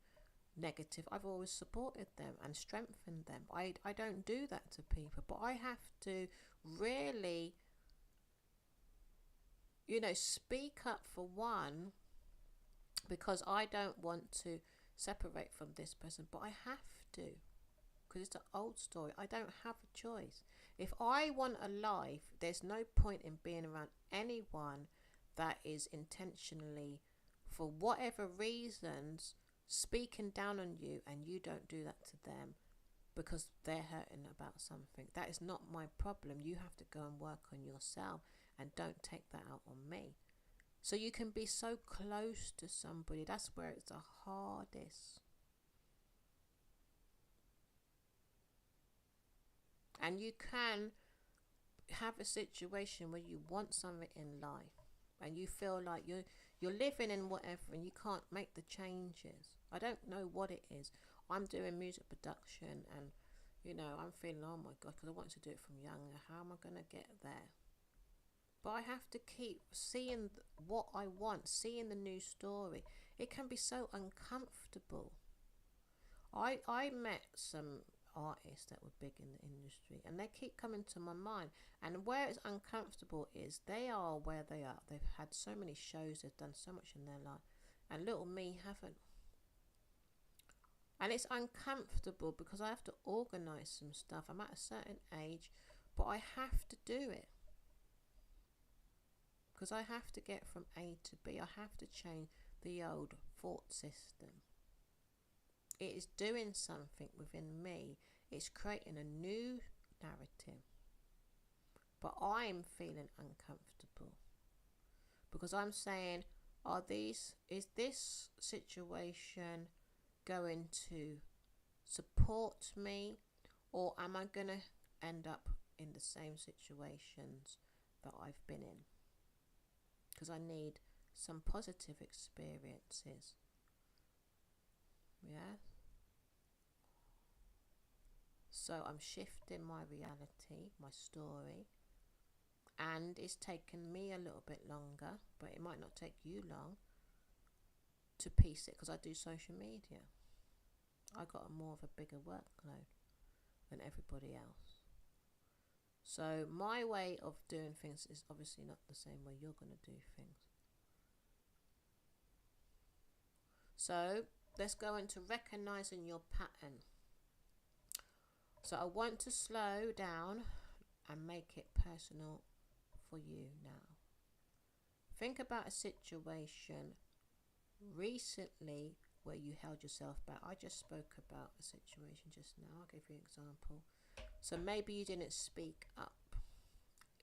Speaker 1: negative. I've always supported them and strengthened them. I don't do that to people, but I have to really, speak up for one, because I don't want to separate from this person, but I have to, because it's an old story. I don't have a choice. If I want a life, there's no point in being around anyone that is intentionally, for whatever reasons, speaking down on you, and you don't do that to them because they're hurting about something. That is not my problem. You have to go and work on yourself, and don't take that out on me. So you can be so close to somebody. That's where it's the hardest. And you can have a situation where you want something in life, and you feel like you're living in whatever, and you can't make the changes. I don't know what it is. I'm doing music production, and I'm feeling, oh my God, because I wanted to do it from young. How am I going to get there? But I have to keep seeing what I want, seeing the new story. It can be so uncomfortable. I met some artists that were big in the industry, and they keep coming to my mind. And where it's uncomfortable is they are where they are. They've had so many shows, they've done so much in their life, and little me haven't. And it's uncomfortable because I have to organise some stuff. I'm at a certain age, but I have to do it. Because I have to get from A to B. I have to change the old thought system. It is doing something within me. It's creating a new narrative. But I'm feeling uncomfortable. Because I'm saying, is this situation going to support me, or am I going to end up in the same situations that I've been in? Because I need some positive experiences. Yeah. So I'm shifting my reality, my story, and it's taken me a little bit longer, but it might not take you long to piece it, because I do social media. I got more of a bigger workload than everybody else. So my way of doing things is obviously not the same way you're going to do things. So let's go into recognizing your pattern. So I want to slow down and make it personal for you now. Think about a situation recently where you held yourself back. I just spoke about a situation just now. I'll give you an example. So maybe you didn't speak up.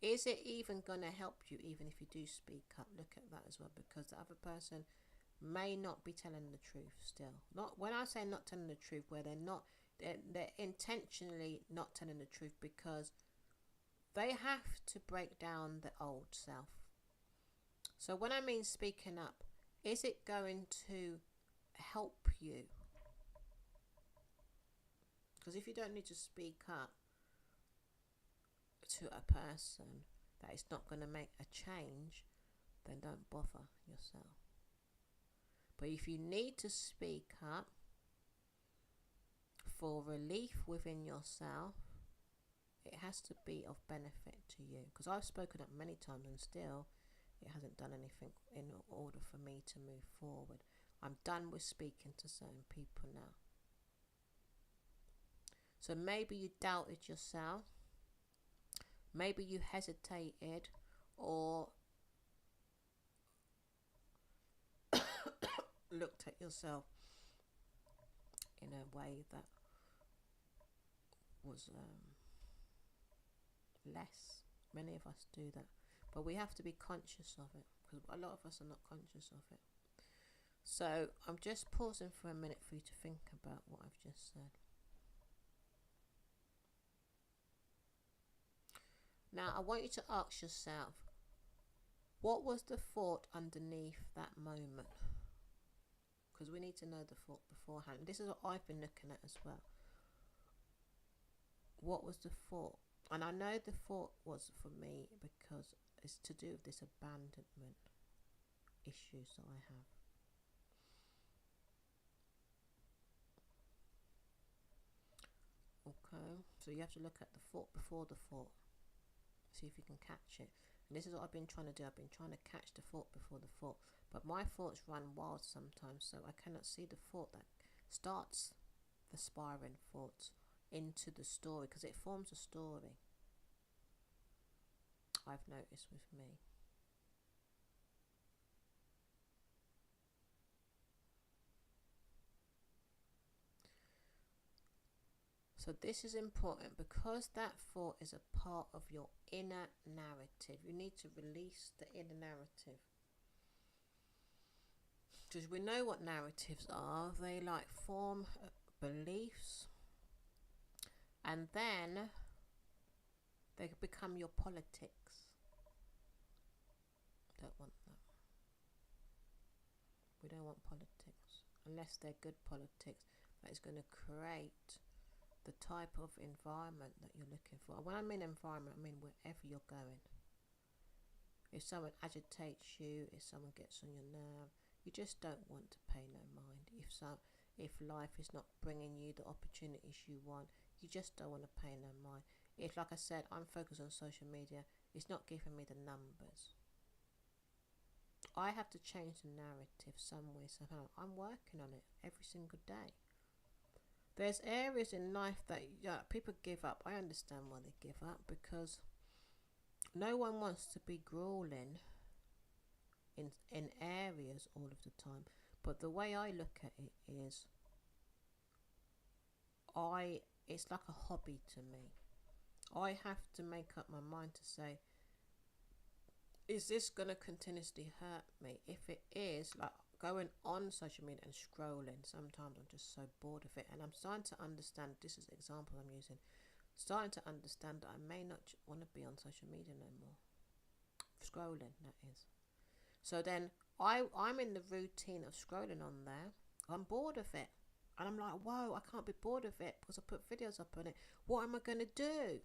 Speaker 1: Is it even going to help you even if you do speak up? Look at that as well, because the other person may not be telling the truth still. Not when I say not telling the truth, where they're intentionally not telling the truth because they have to break down the old self. So when I mean speaking up, is it going to help you? Because if you don't need to speak up to a person that is not going to make a change, then don't bother yourself. But if you need to speak up for relief within yourself, it has to be of benefit to you. Because I've spoken up many times and still it hasn't done anything in order for me to move forward. I'm done with speaking to certain people now. So maybe you doubted yourself. Maybe you hesitated or looked at yourself in a way that was less. Many of us do that, but we have to be conscious of it, because a lot of us are not conscious of it. So I'm just pausing for a minute for you to think about what I've just said. Now I want you to ask yourself, what was the thought underneath that moment? Because we need to know the thought beforehand. This is what I've been looking at as well. What was the thought? And I know the thought was for me because it's to do with this abandonment issues that I have. Okay, so you have to look at the thought before the thought. See if you can catch it. And this is what I've been trying to do. I've been trying to catch the thought before the thought. But my thoughts run wild sometimes, so I cannot see the thought that starts the spiraling thoughts into the story, because it forms a story. I've noticed with me. So this is important because that thought is a part of your inner narrative. You need to release the inner narrative. Because we know what narratives are. They like form beliefs, and then they become your politics. Don't want that. We don't want politics unless they're good politics that is going to create the type of environment that you're looking for. When I mean environment, I mean wherever you're going. If someone agitates you, if someone gets on your nerve, you just don't want to pay no mind. If life is not bringing you the opportunities you want, You just don't want to pay no mind. It's like I said, I'm focused on social media. It's not giving me the numbers. I have to change the narrative some way, somehow. I'm working on it every single day. There's areas in life that people give up. I understand why they give up, because no one wants to be grueling in areas all of the time. But the way I look at it is, it's like a hobby to me. I have to make up my mind to say, is this going to continuously hurt me? If it is, like going on social media and scrolling, sometimes I'm just so bored of it. And I'm starting to understand, this is an example I'm using, starting to understand that I may not want to be on social media no more. Scrolling, that is. So then I'm in the routine of scrolling on there. I'm bored of it. And I'm like, whoa, I can't be bored of it because I put videos up on it. What am I going to do?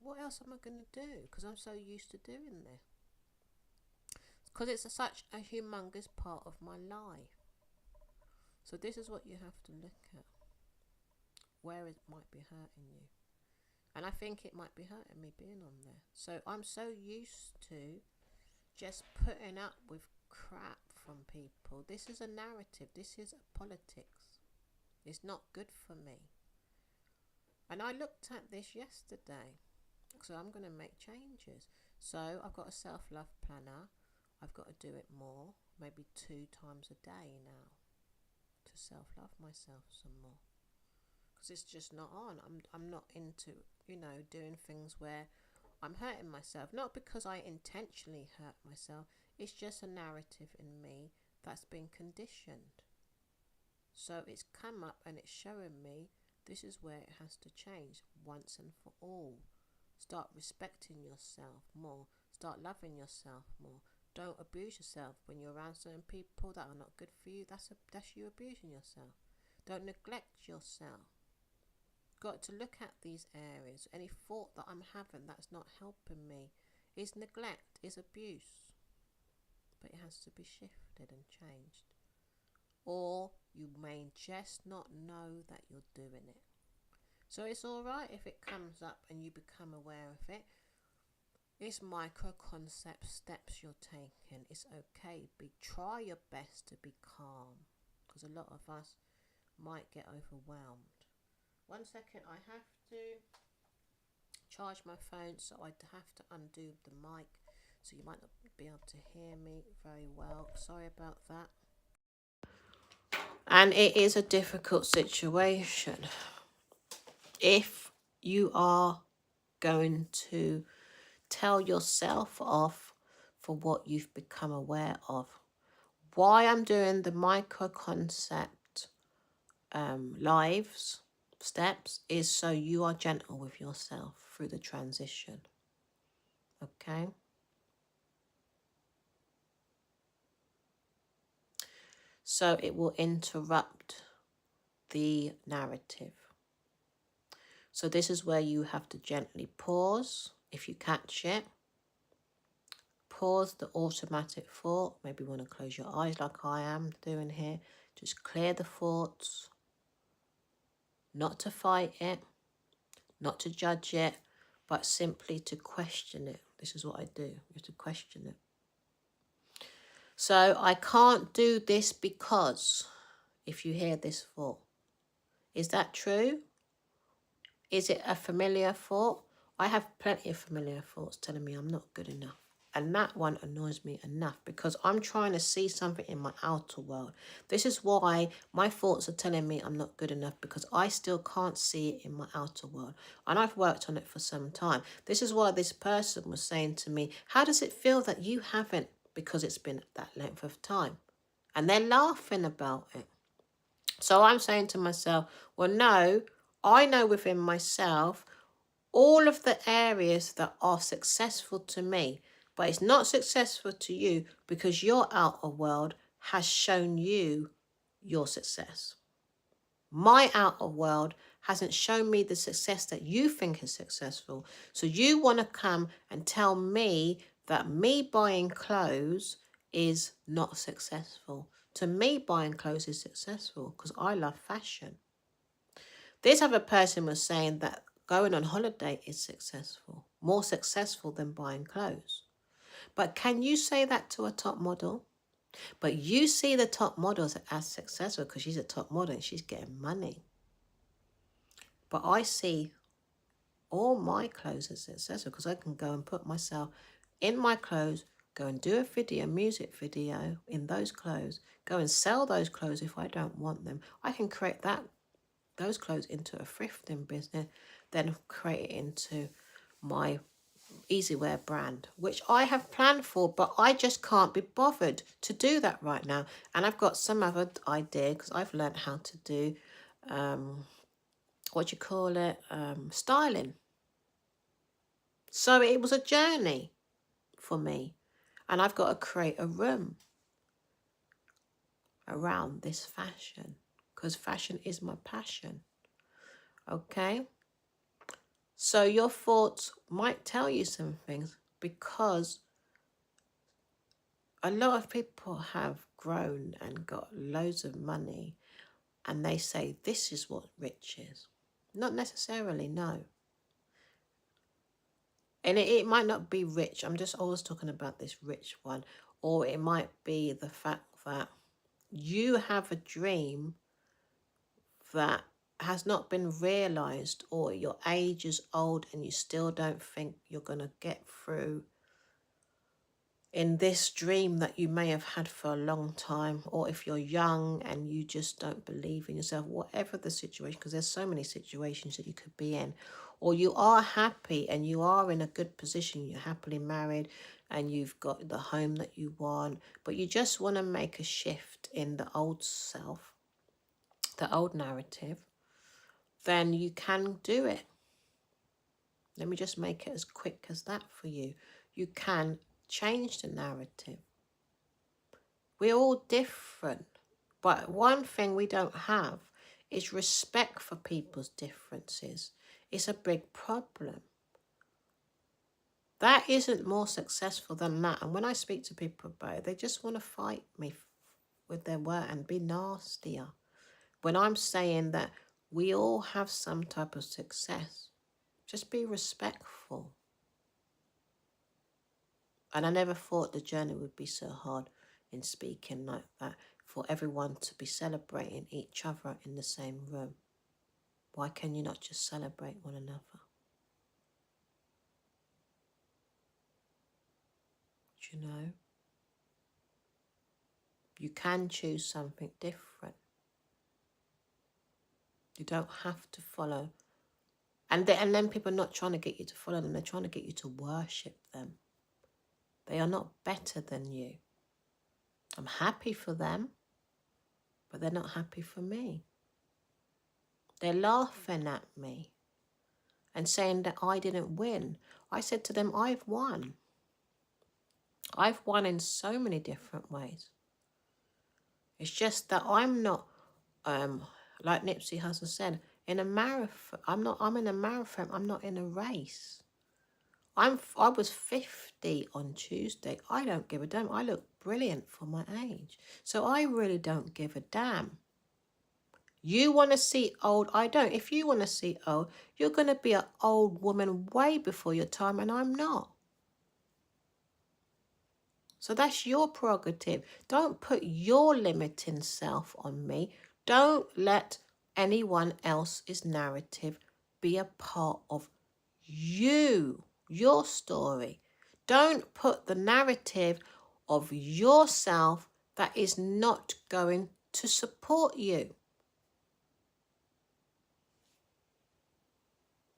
Speaker 1: What else am I going to do? Because I'm so used to doing this. Because it's such a humongous part of my life. So this is what you have to look at. Where it might be hurting you. And I think it might be hurting me being on there. So I'm so used to just putting up with crap from people. This is a narrative. This is a politics. It's not good for me. And I looked at this yesterday. So I'm going to make changes. So I've got a self-love planner. I've got to do it more, maybe 2 times a day now, to self-love myself some more. Because it's just not on. I'm not into, doing things where I'm hurting myself. Not because I intentionally hurt myself. It's just a narrative in me that's been conditioned. So it's come up and it's showing me this is where it has to change once and for all. Start respecting yourself more. Start loving yourself more. Don't abuse yourself when you're around certain people that are not good for you. That's you abusing yourself. Don't neglect yourself. Got to look at these areas. Any thought that I'm having that's not helping me is neglect, is abuse. But it has to be shifted and changed. Or you may just not know that you're doing it. So it's alright if it comes up and you become aware of it. It's micro concept steps you're taking. It's okay. Try your best to be calm, because a lot of us might get overwhelmed. 1 second, I have to charge my phone, so I have to undo the mic, so you might not be able to hear me very well. Sorry about that. And it is a difficult situation. If you are going to tell yourself off for what you've become aware of. Why I'm doing the micro concept lives steps is so you are gentle with yourself through the transition. Okay? So it will interrupt the narrative. So this is where you have to gently pause if you catch it. Pause the automatic thought. Maybe you want to close your eyes like I am doing here. Just clear the thoughts. Not to fight it. Not to judge it. But simply to question it. This is what I do. You have to question it. So I can't do this because, if you hear this thought. Is that true? Is it a familiar thought? I have plenty of familiar thoughts telling me I'm not good enough. And that one annoys me enough because I'm trying to see something in my outer world. This is why my thoughts are telling me I'm not good enough, because I still can't see it in my outer world. And I've worked on it for some time. This is why this person was saying to me, how does it feel that you haven't? Because it's been that length of time. And they're laughing about it. So I'm saying to myself, well, no, I know within myself all of the areas that are successful to me, but it's not successful to you because your outer world has shown you your success. My outer world hasn't shown me the success that you think is successful. So you want to come and tell me that me buying clothes is not successful. To me, buying clothes is successful because I love fashion. This other person was saying that going on holiday is successful, more successful than buying clothes. But can you say that to a top model? But you see the top models as successful because she's a top model and she's getting money. But I see all my clothes as successful because I can go and put myself in my clothes, go and do a video, music video in those clothes, go and sell those clothes if I don't want them. I can create those clothes into a thrifting business, then create it into my easywear brand, which I have planned for, but I just can't be bothered to do that right now. And I've got some other idea because I've learned how to do styling. So it was a journey for me, and I've got to create a room around this fashion because fashion is my passion. Okay, so your thoughts might tell you some things because a lot of people have grown and got loads of money and they say this is what rich is. Not necessarily, no. And it might not be rich. I'm just always talking about this rich one. Or it might be the fact that you have a dream that has not been realized, or your age is old and you still don't think you're going to get through in this dream that you may have had for a long time. Or if you're young and you just don't believe in yourself, whatever the situation, because there's so many situations that you could be in. Or you are happy and you are in a good position, you're happily married and you've got the home that you want, but you just want to make a shift in the old self, the old narrative, then you can do it. Let me just make it as quick as that for you. You can change the narrative. We're all different, but one thing we don't have is respect for people's differences. It's a big problem. That isn't more successful than that. And when I speak to people about it, they just want to fight me with their word and be nastier. When I'm saying that we all have some type of success, just be respectful. And I never thought the journey would be so hard in speaking like that, for everyone to be celebrating each other in the same room. Why can you not just celebrate one another? Do you know? You can choose something different. You don't have to follow. And then people are not trying to get you to follow them. They're trying to get you to worship them. They are not better than you. I'm happy for them, but they're not happy for me. They're laughing at me and saying that I didn't win. I said to them, I've won. I've won in so many different ways. It's just that I'm not, like Nipsey Hussle said, in a marathon. I'm in a marathon. I'm not in a race. I was 50 on Tuesday. I don't give a damn. I look brilliant for my age. So I really don't give a damn. You want to see old? I don't. If you want to see old, you're going to be an old woman way before your time, and I'm not. So that's your prerogative. Don't put your limiting self on me. Don't let anyone else's narrative be a part of you, your story. Don't put the narrative of yourself that is not going to support you.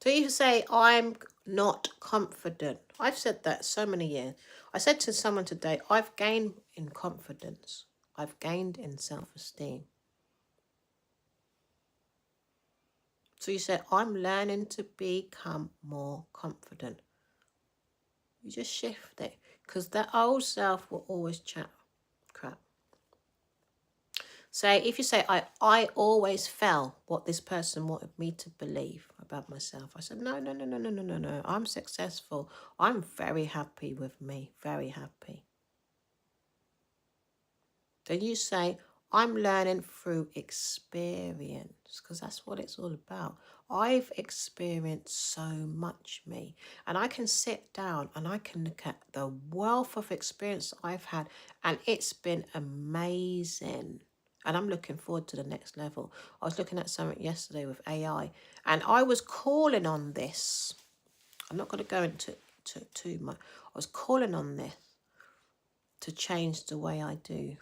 Speaker 1: So you say, I'm not confident. I've said that so many years. I said to someone today, I've gained in confidence. I've gained in self-esteem. So you say, I'm learning to become more confident. You just shift it, because that old self will always chat crap. Say, if you say, I always felt what this person wanted me to believe about myself. I said, no. I'm successful. I'm very happy with me. Very happy. Then you say, I'm learning through experience, because that's what it's all about. I've experienced so much, me, and I can sit down and I can look at the wealth of experience I've had, and it's been amazing. And I'm looking forward to the next level. I was looking at something yesterday with AI, and I was calling on this. I'm not going to go into too much. I was calling on this to change the way I do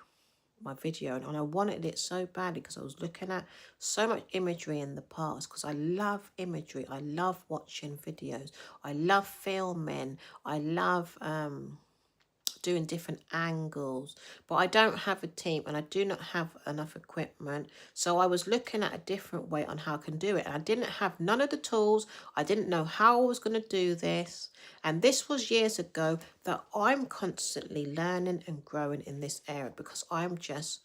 Speaker 1: my video, and I wanted it so badly because I was looking at so much imagery in the past, because I love imagery. I love watching videos. I love filming. I love doing different angles, but I don't have a team and I do not have enough equipment. So I was looking at a different way on how I can do it, and I didn't have none of the tools. I didn't know how I was going to do this, and this was years ago. That I'm constantly learning and growing in this area, because I'm just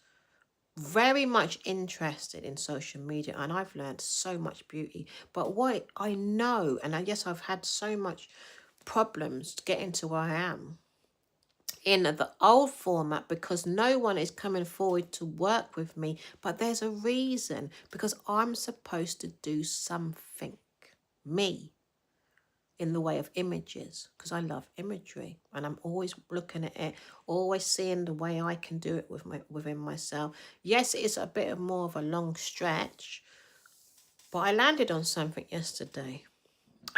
Speaker 1: very much interested in social media, and I've learned so much beauty. But what I know, and yes, I've had so much problems getting to where I am in the old format, because no one is coming forward to work with me. But there's a reason, because I'm supposed to do something, me, in the way of images, because I love imagery and I'm always looking at it, always seeing the way I can do it within myself. Yes, it's a bit of more of a long stretch, but I landed on something yesterday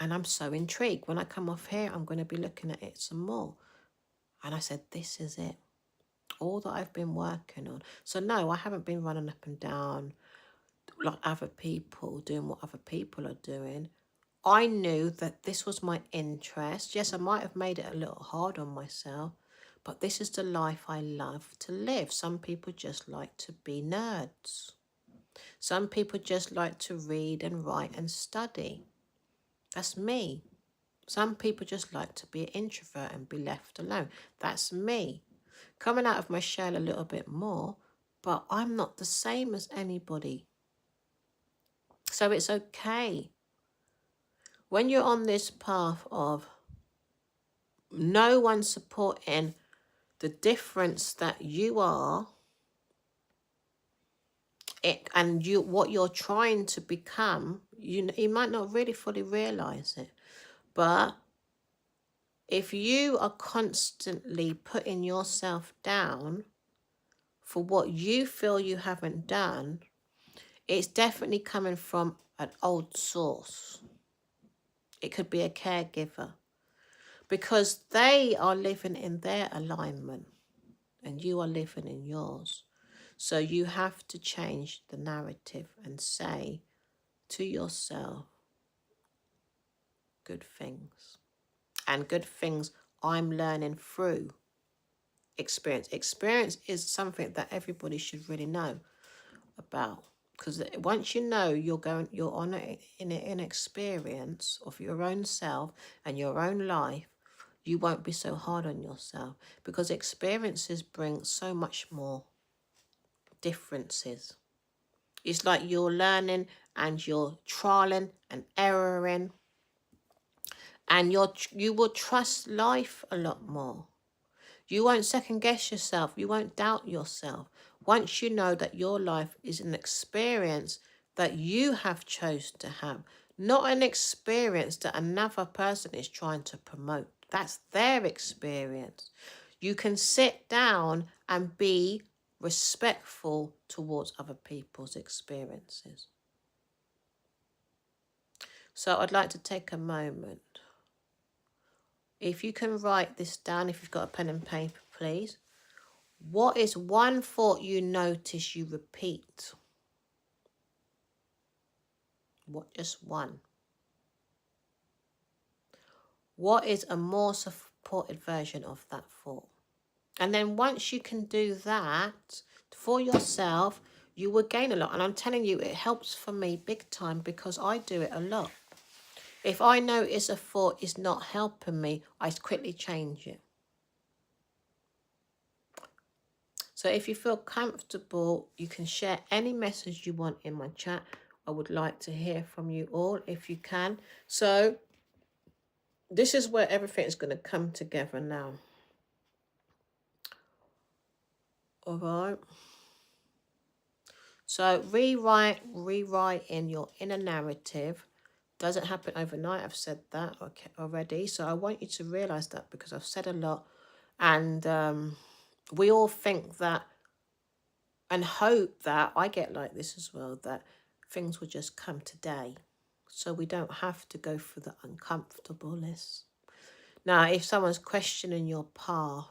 Speaker 1: and I'm so intrigued. When I come off here, I'm going to be looking at it some more. And I said, this is it. All that I've been working on. So no, I haven't been running up and down like other people, doing what other people are doing. I knew that this was my interest. Yes, I might have made it a little hard on myself, but this is the life I love to live. Some people just like to be nerds. Some people just like to read and write and study. That's me. Some people just like to be an introvert and be left alone. That's me. Coming out of my shell a little bit more, but I'm not the same as anybody. So it's okay. When you're on this path of no one supporting the difference that you are, and what you're trying to become, you might not really fully realize it. But if you are constantly putting yourself down for what you feel you haven't done, it's definitely coming from an old source. It could be a caregiver, because they are living in their alignment and you are living in yours. So you have to change the narrative and say to yourself, good things. And good things I'm learning through experience. Experience is something that everybody should really know about, because once you know you're on an experience of your own self and your own life, you won't be so hard on yourself, because experiences bring so much more differences. It's like you're learning and you're trialing and erroring, and you will trust life a lot more. You won't second guess yourself. You won't doubt yourself. Once you know that your life is an experience that you have chosen to have, not an experience that another person is trying to promote. That's their experience. You can sit down and be respectful towards other people's experiences. So I'd like to take a moment. If you can write this down, if you've got a pen and paper, please. What is one thought you notice you repeat? Just one. What is a more supported version of that thought? And then once you can do that for yourself, you will gain a lot. And I'm telling you, it helps for me big time, because I do it a lot. If I notice a thought is not helping me, I quickly change it. So if you feel comfortable, you can share any message you want in my chat. I would like to hear from you all if you can. So this is where everything is going to come together now. All right. So rewriting your inner narrative doesn't happen overnight. I've said that already. So I want you to realize that, because I've said a lot, and we all think that and hope that, I get like this as well, that things will just come today. So we don't have to go through the uncomfortableness. Now, if someone's questioning your path,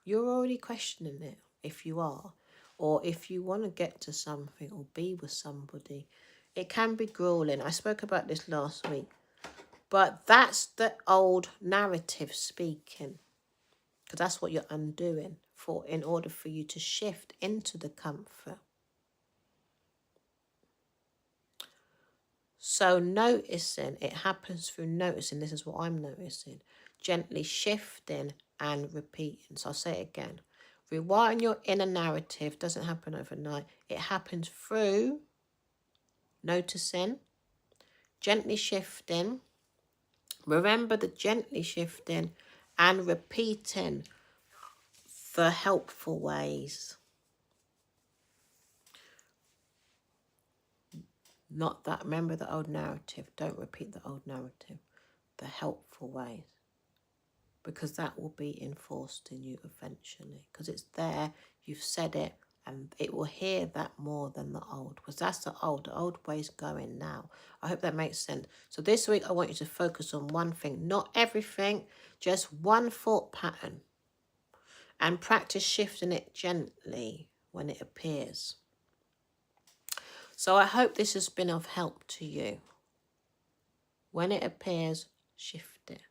Speaker 1: you're already questioning it, if you are. Or if you want to get to something or be with somebody, it can be grueling. I spoke about this last week. But that's the old narrative speaking. Because that's what you're undoing in order for you to shift into the comfort. So noticing, it happens through noticing. This is what I'm noticing. Gently shifting and repeating. So I'll say it again. Rewiring your inner narrative doesn't happen overnight. It happens through noticing, gently shifting. Remember the gently shifting and repeating the helpful ways. Not that, remember the old narrative. Don't repeat the old narrative. The helpful ways. Because that will be enforced in you eventually. Because it's there, you've said it, and it will hear that more than the old. Because that's the old way's going now. I hope that makes sense. So this week I want you to focus on one thing. Not everything, just one thought pattern. And practice shifting it gently when it appears. So I hope this has been of help to you. When it appears, shift it.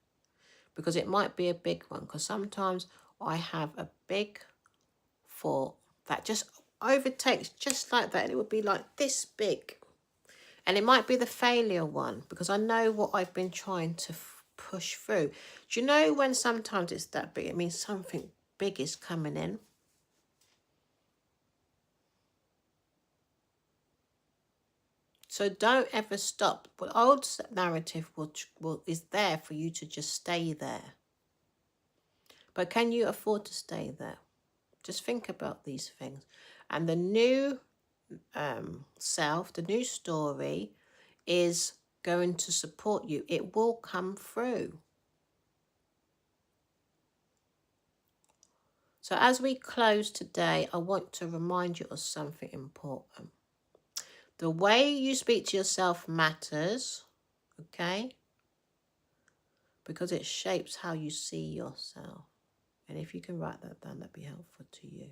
Speaker 1: Because it might be a big one. Because sometimes I have a big thought that just overtakes just like that. And it would be like this big. And it might be the failure one. Because I know what I've been trying to push through. Do you know when sometimes it's that big? It means something big is coming in. So don't ever stop. But old narrative is there for you to just stay there. But can you afford to stay there? Just think about these things. And the new self, the new story is going to support you. It will come through. So as we close today, I want to remind you of something important. The way you speak to yourself matters, okay? Because it shapes how you see yourself. And if you can write that down, that'd be helpful to you.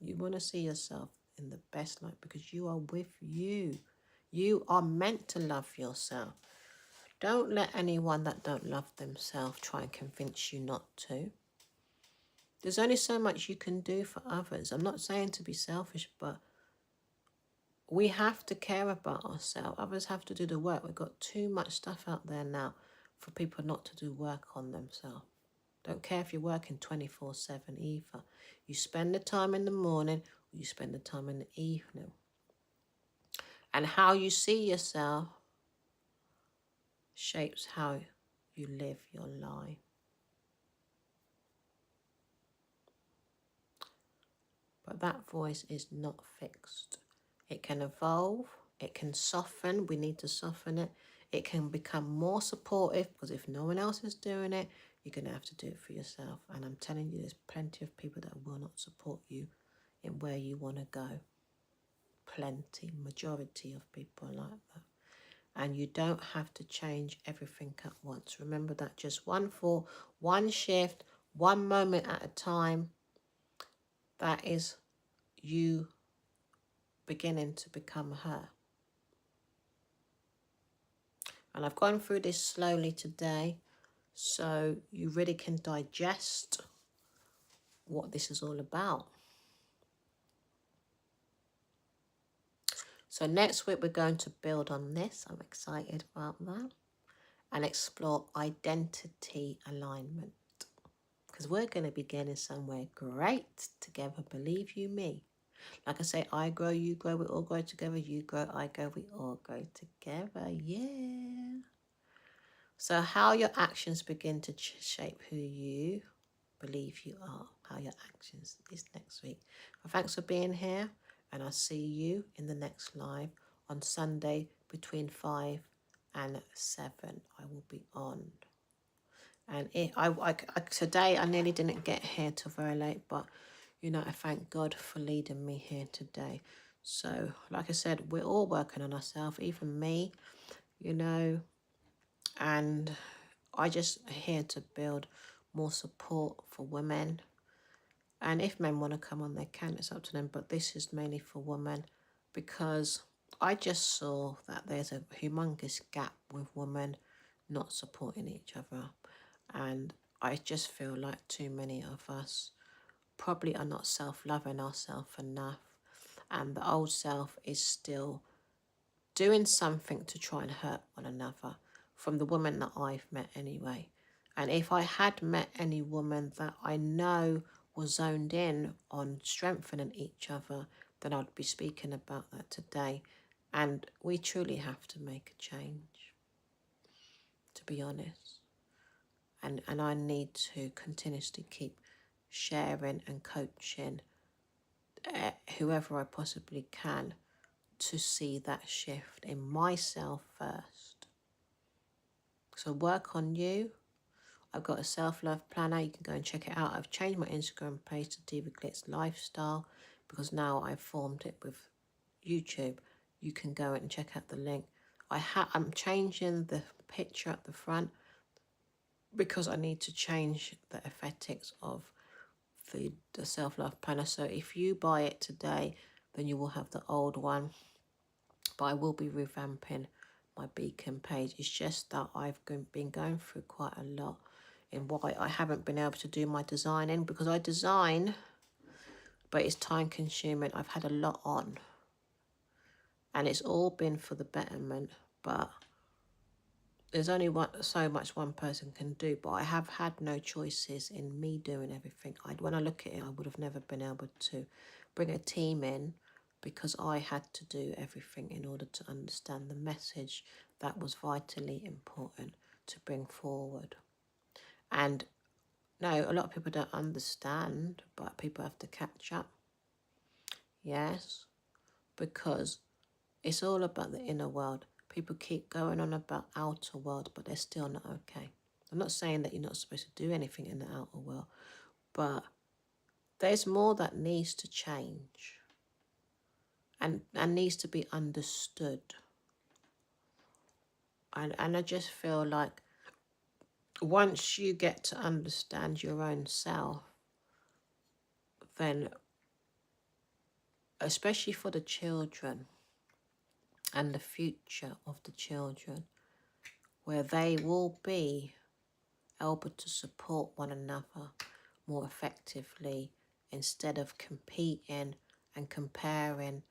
Speaker 1: You want to see yourself in the best light because you are with you. You are meant to love yourself. Don't let anyone that don't love themselves try and convince you not to. There's only so much you can do for others. I'm not saying to be selfish, but we have to care about ourselves. Others have to do the work. We've got too much stuff out there now for people not to do work on themselves. Don't care if you're working 24/7 either. You spend the time in the morning or you spend the time in the evening. And how you see yourself shapes how you live your life. But that voice is not fixed. It can evolve. It can soften. We need to soften it. It can become more supportive because if no one else is doing it, you're going to have to do it for yourself. And I'm telling you, there's plenty of people that will not support you in where you want to go. Plenty, majority of people like that. And you don't have to change everything at once. Remember that just one thought, one shift, one moment at a time. That is you beginning to become her. And I've gone through this slowly today so you really can digest what this is all about. So next week we're going to build on this. I'm excited about that. And explore identity alignment. Because we're going to be getting somewhere great together, believe you me. Like I say, I grow, you grow, we all grow together. You grow, I grow, we all grow together. Yeah. So how your actions begin to shape who you believe you are, how your actions is next week. Well, thanks for being here, and I'll see you in the next live on Sunday between 5 and 7. I will be on. And today I nearly didn't get here till very late, but you know, I thank God for leading me here today. So, like I said, we're all working on ourselves, even me, you know, and I just here to build more support for women. And if men want to come on, they can. It's up to them. But this is mainly for women, because I just saw that there's a humongous gap with women not supporting each other. And I just feel like too many of us probably are not self-loving ourselves enough. And the old self is still doing something to try and hurt one another, from the women that I've met anyway. And if I had met any woman that I know was zoned in on strengthening each other, then I'd be speaking about that today. And we truly have to make a change, to be honest. And I need to continuously keep sharing and coaching whoever I possibly can to see that shift in myself first. So work on you. I've got a self-love planner. You can go and check it out. I've changed my Instagram page to Diva Glitz Lifestyle because now I've formed it with YouTube. You can go and check out the link. I'm changing the picture at the front because I need to change the aesthetics of the self-love planner. So if you buy it today, then you will have the old one. But I will be revamping my beacon page. It's just that I've been going through quite a lot in why I haven't been able to do my designing, because I design, but it's time consuming. I've had a lot on and it's all been for the betterment, but there's only so much one person can do. But I have had no choices in me doing everything. When I look at it, I would have never been able to bring a team in, because I had to do everything in order to understand the message that was vitally important to bring forward. And no, a lot of people don't understand, but people have to catch up. Yes, because it's all about the inner world. People keep going on about outer world, but they're still not okay. I'm not saying that you're not supposed to do anything in the outer world, but there's more that needs to change and needs to be understood. And I just feel like once you get to understand your own self, then especially for the children and the future of the children, where they will be able to support one another more effectively instead of competing and comparing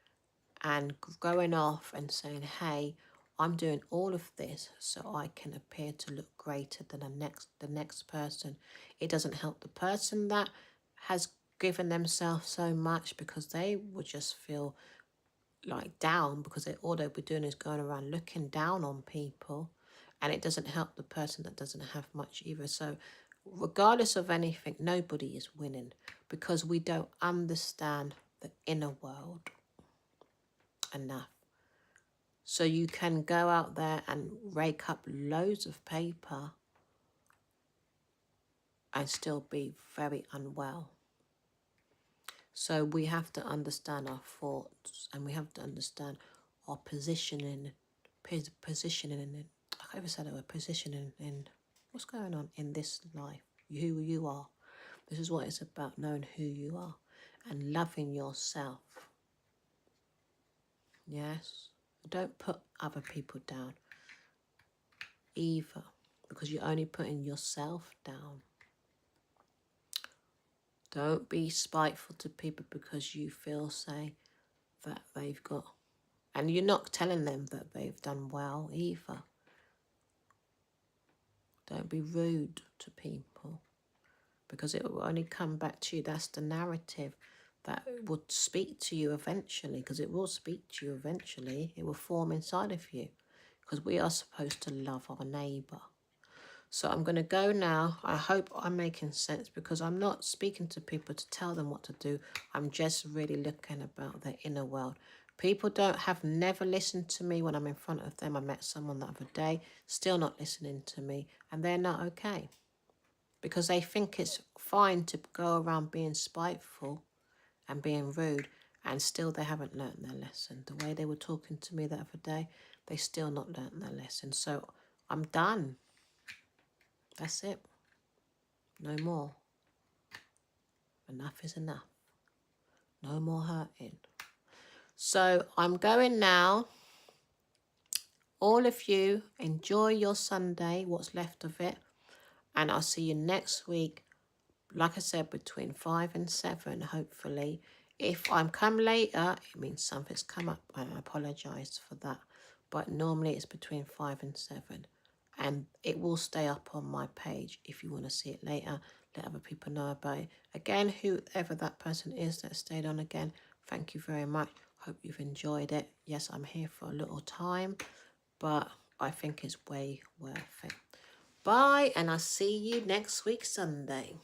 Speaker 1: and going off and saying, hey, I'm doing all of this so I can appear to look greater than the next person. It doesn't help the person that has given themselves so much, because they will just feel like down, because all they'll be doing is going around looking down on people, and it doesn't help the person that doesn't have much either. So regardless of anything, nobody is winning, because we don't understand the inner world enough. So you can go out there and rake up loads of paper and still be very unwell. So we have to understand our thoughts, and we have to understand our positioning in, I can't even say that word, positioning in what's going on in this life, who you are. This is what it's about, knowing who you are and loving yourself. Yes? Don't put other people down either, because you're only putting yourself down. Don't be spiteful to people because you feel, say, that they've got, and you're not telling them that they've done well either. Don't be rude to people, because it will only come back to you. That's the narrative that would speak to you eventually, because it will speak to you eventually. It will form inside of you, because we are supposed to love our neighbour. So I'm going to go now. I hope I'm making sense, because I'm not speaking to people to tell them what to do. I'm just really looking about their inner world. People have never listened to me when I'm in front of them. I met someone the other day, still not listening to me, and they're not okay. Because they think it's fine to go around being spiteful and being rude, and still they haven't learnt their lesson. The way they were talking to me the other day, they still not learnt their lesson. So I'm done. That's it. No more. Enough is enough. No more hurting. So I'm going now. All of you, enjoy your Sunday, what's left of it. And I'll see you next week. Like I said, between 5 and 7, hopefully. If I'm come later, it means something's come up. I apologise for that. But normally it's between 5 and 7. And it will stay up on my page if you want to see it later. Let other people know about it. Again, whoever that person is that stayed on again, thank you very much. Hope you've enjoyed it. Yes, I'm here for a little time, but I think it's way worth it. Bye, and I'll see you next week, Sunday.